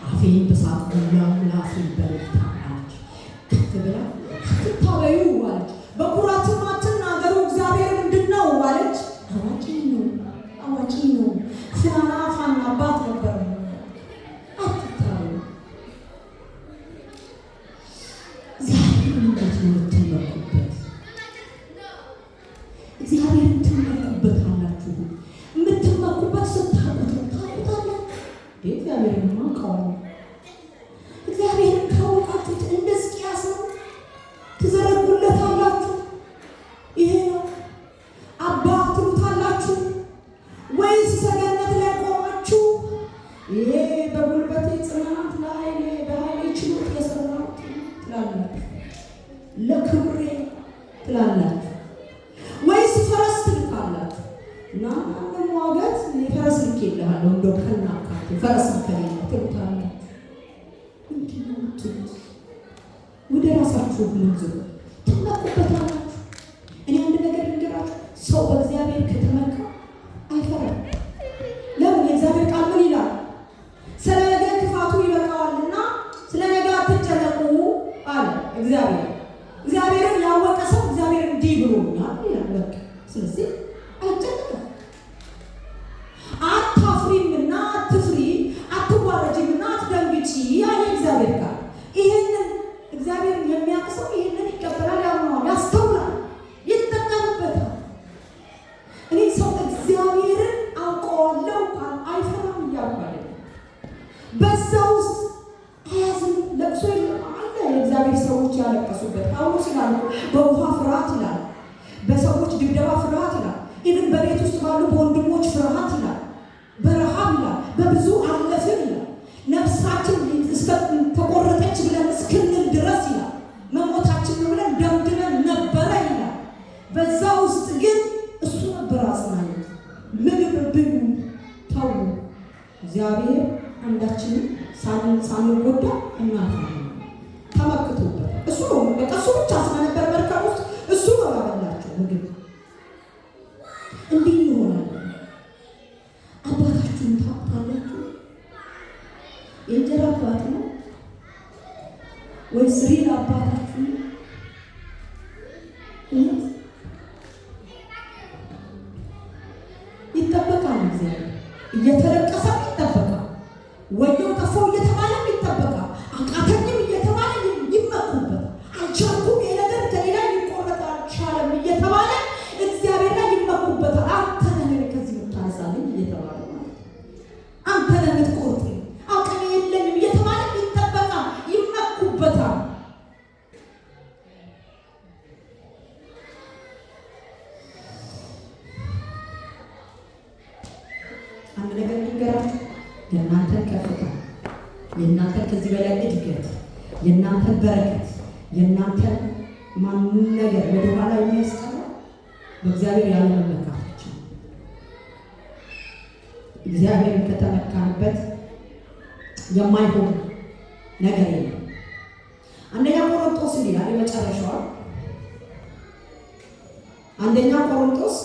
አፌን በሳት ሞላው፣ ምላሴን በረፍት አለች። ከፍ ብላ አትታበዩ አለች። በኩራትም አትናገሩ፣ እግዚአብሔር ምንድን ነው አለች። አዋቂ ነው፣ አዋቂ ነው። ፍናና ፋና አባት ነበር። አትታበዩ። እግዚአብሔር እንዴት ነው የምትመኩበት? እግዚአብሔርን ትመኩበት አላችሁ። የምትመኩበት ስታውቁት ነው። ታውቁታላችሁ። እግዚአብሔርን ማውቀው እግዚአብሔርን ካወቃችሁት እንደ ሕዝቅያስ ነው ትዘረጉለታላችሁ። ይሄ ነው አባት ትሉታላችሁ ወይስ ሰገነት ላይ ቆማችሁ ይሄ በጉልበቴ ጽናት በኃይሌ ችሎት የሰራሁት ትላላችሁ፣ ለክብሬ ትላላችሁ ወይስ ፈረስ ትልካላችሁ? እና መሟገት የፈረስ ልክ የለሃለሁ እንደው ከናካቴ ፈረስ ከሌለ ትሉታላችሁ። እንዲህ ነው የምትሉት። ወደ ራሳችሁ ምንዝሩ ትመኩበታላችሁ። እኔ አንድ ነገር ልንገራችሁ፣ ሰው በእግዚአብሔር ከተመካ አይፈራም። ለምን? የእግዚአብሔር ቃል ምን ይላል? ስለ ነገ ክፋቱ ይበቃዋልና ስለ ነገ አትጨነቁ አለ እግዚአብሔር። እግዚአብሔርን ያወቀ ሰው እግዚአብሔር እንዲህ ብሎኛል ይላል። በቃ ስለዚህ አይጨነቅም። አታፍሪምና አትፍሪ፣ አትዋረጂምና አትደንግጪ ያለ እግዚአብሔር ቃል። ይህንን እግዚአብሔርን የሚያውቅ ሰው ይህንን ይቀበላል፣ ያምነዋል፣ ያስተውላል፣ ይጠቀምበታል። እኔ ሰው እግዚአብሔርን አውቀዋለሁ ካል አይፈራም እያልኩ አይደለም። በዛ ውስጥ አያዝንም። ለቅሶ የለም አለ የእግዚአብሔር ሰዎች ያለቀሱበት። ጳውሎስ ይላል በውሃ ፍርሃት ይላል፣ በሰዎች ድብደባ ፍርሃት ይላል፣ ኢቭን በቤት ውስጥ ባሉ በወንድሞች ፍርሃት ይላል፣ በረሃብ ይላል፣ በብዙ አለፍን ይላል፣ ነፍሳችን ተቆረጠች ብለን እስክንል ድረስ ይላል፣ መሞታችን ነው ብለን ደምድመን ነበረ ይላል። በዛ ውስጥ ግን እሱ ነበር አጽናኝ። ምግብ ብሉ ተው፣ እግዚአብሔር አንዳችንን ሳንጎዳ እናታለን ተመክቶበት እሱ ነው። በቃ እሱ ብቻ ስለነበር መርከብ ውስጥ እሱ ነው ያበላቸው ምግብ። እንዲህ ይሆናል። አባታችሁን ታውቃላችሁ? የእንጀራ አባት ነው ወይስ ሪል አባታችሁ ነው? ይጠበቃል። እግዚአብሔር እየተለቀሰ ይጠበቃል። ወየው ጠፋው እየተባለ ይጠበቃል። አቃተኝም እየተባለ ይመኩበታል። አልቻልኩም የነገር ከሌላ ሊቆረጥ አልቻለም እየተባለ እግዚአብሔር ላይ ይመኩበታል። አንተ ነህ ከዚህ ምታነሳለኝ እየተባለ ማለት አንተ ነህ የምትቆርጠኝ፣ አቅም የለኝም እየተባለ ይጠበቃል፣ ይመኩበታል። አንድ ነገር ልንገራችሁ፣ የእናንተን ከፍታ፣ የእናንተን ከዚህ በላይ እድገት፣ የእናንተን በረከት፣ የእናንተን ማንም ነገር ወደኋላ የሚያስቀረው በእግዚአብሔር ያለ መመካታችን። እግዚአብሔርን ከተመካንበት የማይሆን ነገር የለም። አንደኛ ቆሮንቶስ ይላል የመጨረሻው አንደኛ ቆሮንቶስ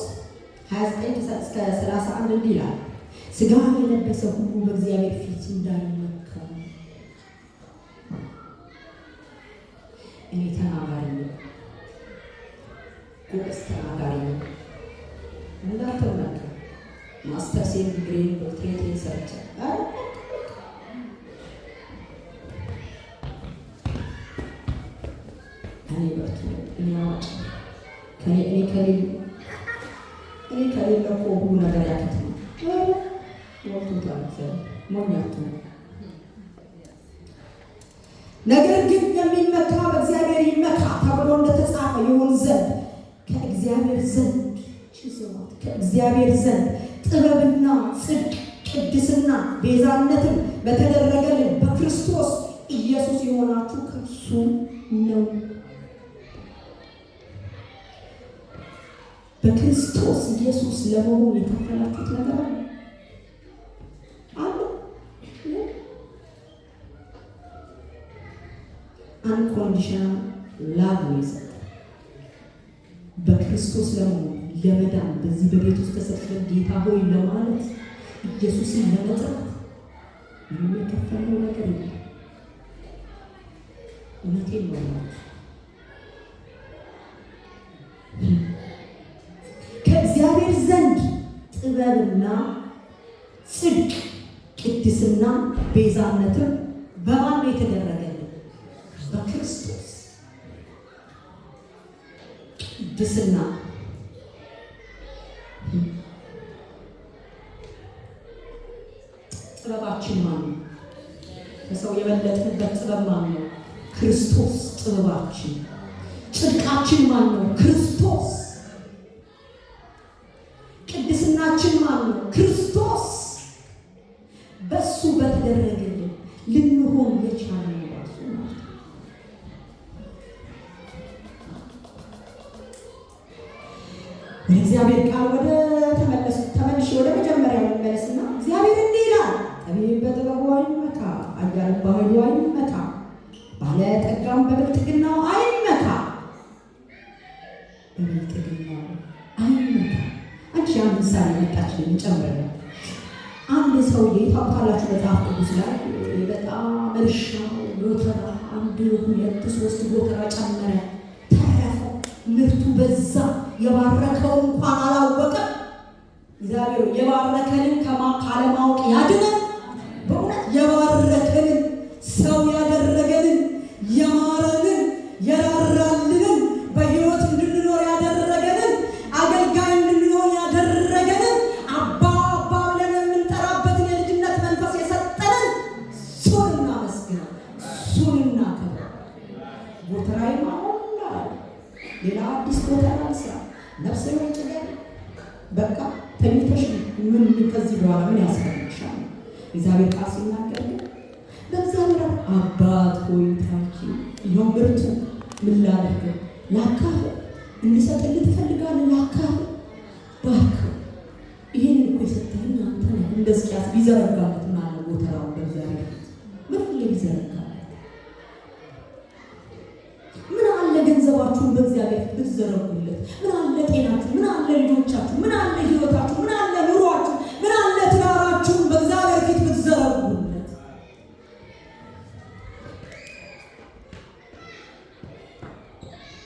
29-31 እንዲህ ይላል፣ ሥጋ የለበሰ ሁሉ በእግዚአብሔር ፊት እንዳይመካ። እኔ ተናጋሪ ነው፣ ጎበዝ ተናጋሪ ነው እንዳትመካ። ማስተርሴን ዲግሪን ዶክትሬቴን ሰርቻለሁ። እኔ በርቱ፣ እኔ አዋቂ፣ እኔ ከሌለ እኮ ሁሉ ነገር ያከትማል። ሞኛቱ ነገር ግን የሚመካ በእግዚአብሔር ይመካ ተብሎ እንደተጻፈ ይሆን ዘንድ ከእግዚአብሔር ዘንድ ጥበብና ጽድቅ ቅድስና ቤዛነትም በተደረገልን በክርስቶስ ኢየሱስ የሆናችሁ ከእርሱ ነው። በክርስቶስ ኢየሱስ ለመሆን የከፈላችሁት ነገር አለ። አንኮንዲሽናል ላቭ ነው የሰጠን። በክርስቶስ ለመሆን ለመዳን በዚህ በቤት ውስጥ ተሰጥተን ጌታ ሆይ ለማለት ኢየሱስን ለመጥራት ምንም የከፈልነው ነገር የለም። እውነቴን ነው። ከእግዚአብሔር ዘንድ ጥበብና ጽድቅ ቅድስና ቤዛነትም በማን የተደረገልን? በክርስቶስ። ቅድስና ጥበባችን ማን ነው? ከሰው የበለጥንበት ጥበብ ማን ነው? ክርስቶስ ጥበባችን። ጽድቃችን ማን ነው? ክርስቶስ። ቅድስናችን ማን ነው? ክርስቶስ። በሱ በተደረገልን ልንሆን የቻልነው ራሱ ነው። እግዚአብሔር ቃል ተመልሼ ወደ መጀመሪያው መመለስና እግዚአብሔር እንዲህ ይላል፣ ጠቢብ በጥበቡ አይመካ፣ ኃያል በኃይሉ አይመካ፣ ባለጠጋም በብልጥግናው አይመካ። በብልጥግናው አይመካ። አንቺ ያን ምሳሌ መጣች ጨምር ነው። አንድ ሰውዬ ታውቃላችሁ፣ መጽሐፍ ቅዱስ ላይ በጣም እርሻው ጎተራ 1 2 3 ጎተራ ጨመረ፣ ተረፈው፣ ምርቱ በዛ። የባረከውን እንኳን አላወቀም። እግዚአብሔር የባረከንን ካለማወቅ ያድነን። በእውነት የባረከንን ሰው ያደረገንን የማረንን የራራልንን በሕይወት እንድንኖር ያደረገንን አገልጋይ እንድንሆን ያደረገንን አባ አባ ብለን የምንጠራበትን የልጅነት መንፈስ የሰጠንን እሱን እናመስግን፣ እሱን እናክብር። ጎተራዬ ማሆንና ሌላ አዲስ ጎተራ ስራ ነፍሴ ወይ ጭገር በቃ ተኝተሽ ምን ከዚህ በኋላ ምን ያስፈልግሻል? እግዚአብሔር ቃል ሲናገር በእግዚአብሔር አባት ሆይ ታንኪ ይኸው ምርቱ ምን ላድርግ? ላካፍል፣ እንድሰጥልህ ትፈልጋለህ? ላካፍል፣ ባርከው። ይህን እኮ የሰጠኸኝ አንተ ነህ። እንደ እስኪያስ ቢዘረጋለት ምን አለ? ጎተራውን በእግዚአብሔር ምን አለ ቢዘረጋለት? ምን አለ ገንዘባችሁን በእግዚአብሔር ብትዘረጉለት? ምን አለ ጤናችሁ? ምን አለ ልጆቻችሁ? ምን አለ ሕይወታችሁ? ምን አለ ኑሯችሁ? ምን አለ ትዳራችሁን በእግዚአብሔር ፊት ብትዘረጉለት?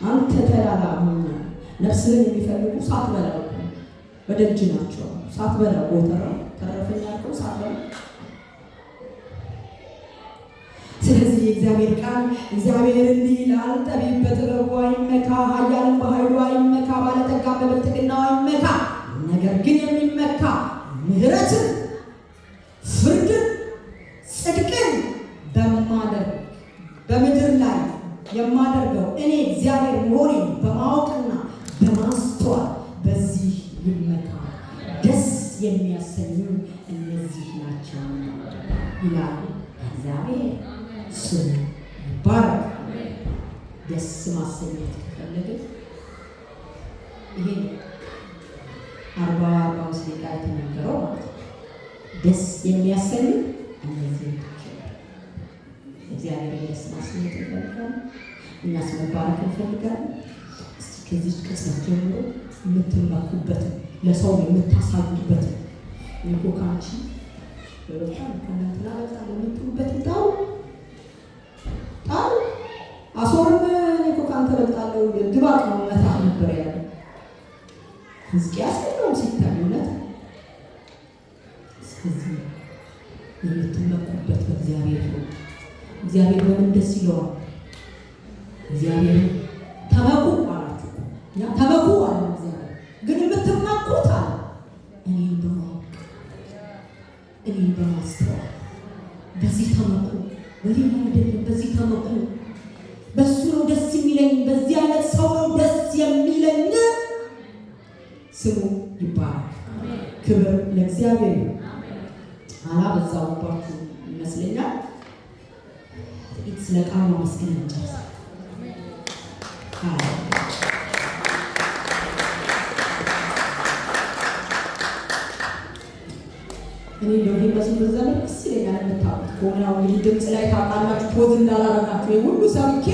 አንተ ተላላ ሆነ ነፍስህን የሚፈልጉ ሳትበላው በደጅ ናቸው። ሳትበላው ጎተራው ተረፈኝ ያልከው ሳትበላው። ስለዚህ የእግዚአብሔር ቃል እግዚአብሔር እንዲህ ይላል፣ ጠቢብ በጥበቡ አይመካ፣ ኃያልም በኃይሉ አይመካ፣ ባለጠጋ በብልጥግናው አይመካ። ነገር ግን የሚመካ ምሕረትን፣ ፍርድን፣ ጽድቅን በማደርግ በምድር ላይ የማደርገው እኔ እግዚአብሔር መሆኔን በማወቅና በማስተዋል በዚህ ይመካ። ደስ የሚያሰኙ እነዚህ ናቸው ይላል እግዚአብሔር። ስም ይባረክ። ደስ ማሰኘት ከፈለግን ይሄ 40 ደቂቃ የተነገረው ማለት ነው። ደስ የሚያሰኙ እነዚህ ናቸው። እግዚአብሔር ደስ ማሰኘት ይፈልጋል። እኛስ መባረክ እንፈልጋለን። እስቲ ከዚህ ቅጽበት ጀምሮ የምትመኩበትን ለሰው የምታሳዩበትን እኮ ካንቺ በጣም ከእናንተና በጣም የምትሉበትን ጣሉ። አሶርም እኮ ካንተ በልጣለሁ ድባቅ ነው መታ ነበር ያለው ሕዝቅያስ ነው ሲታይ እውነት። ስለዚህ የምትመኩበት በእግዚአብሔር ነው። እግዚአብሔር በምን ደስ ይለዋል? እግዚአብሔር ተመኩ አላችሁ። ያ ተመኩ አለ እግዚአብሔር። ግን የምትመኩት አለ እኔን በማወቅ እኔን በማስተዋል በዚህ ተመኩ። በሌላ አይደለም፣ በዚህ ተመኩ። በሱ ነው ደስ የሚለኝ። በዚህ አይነት ሰው ነው ደስ የሚለኝ። ስሙ ይባላል። ክብር ለእግዚአብሔር ነው። አላበዛሁባችሁ ይመስለኛል። ጥቂት ስለ ቃሉ መስገን እንጨርሳለን። እኔ እንደው በዚህ ዘመን ደስ ይለኛል። የምታውቁት ከሆነ አሁን ድምፅ ላይ ታውቃላችሁ፣ ፖዝ እንዳላረጋችሁ ሁሉ ሰምቼ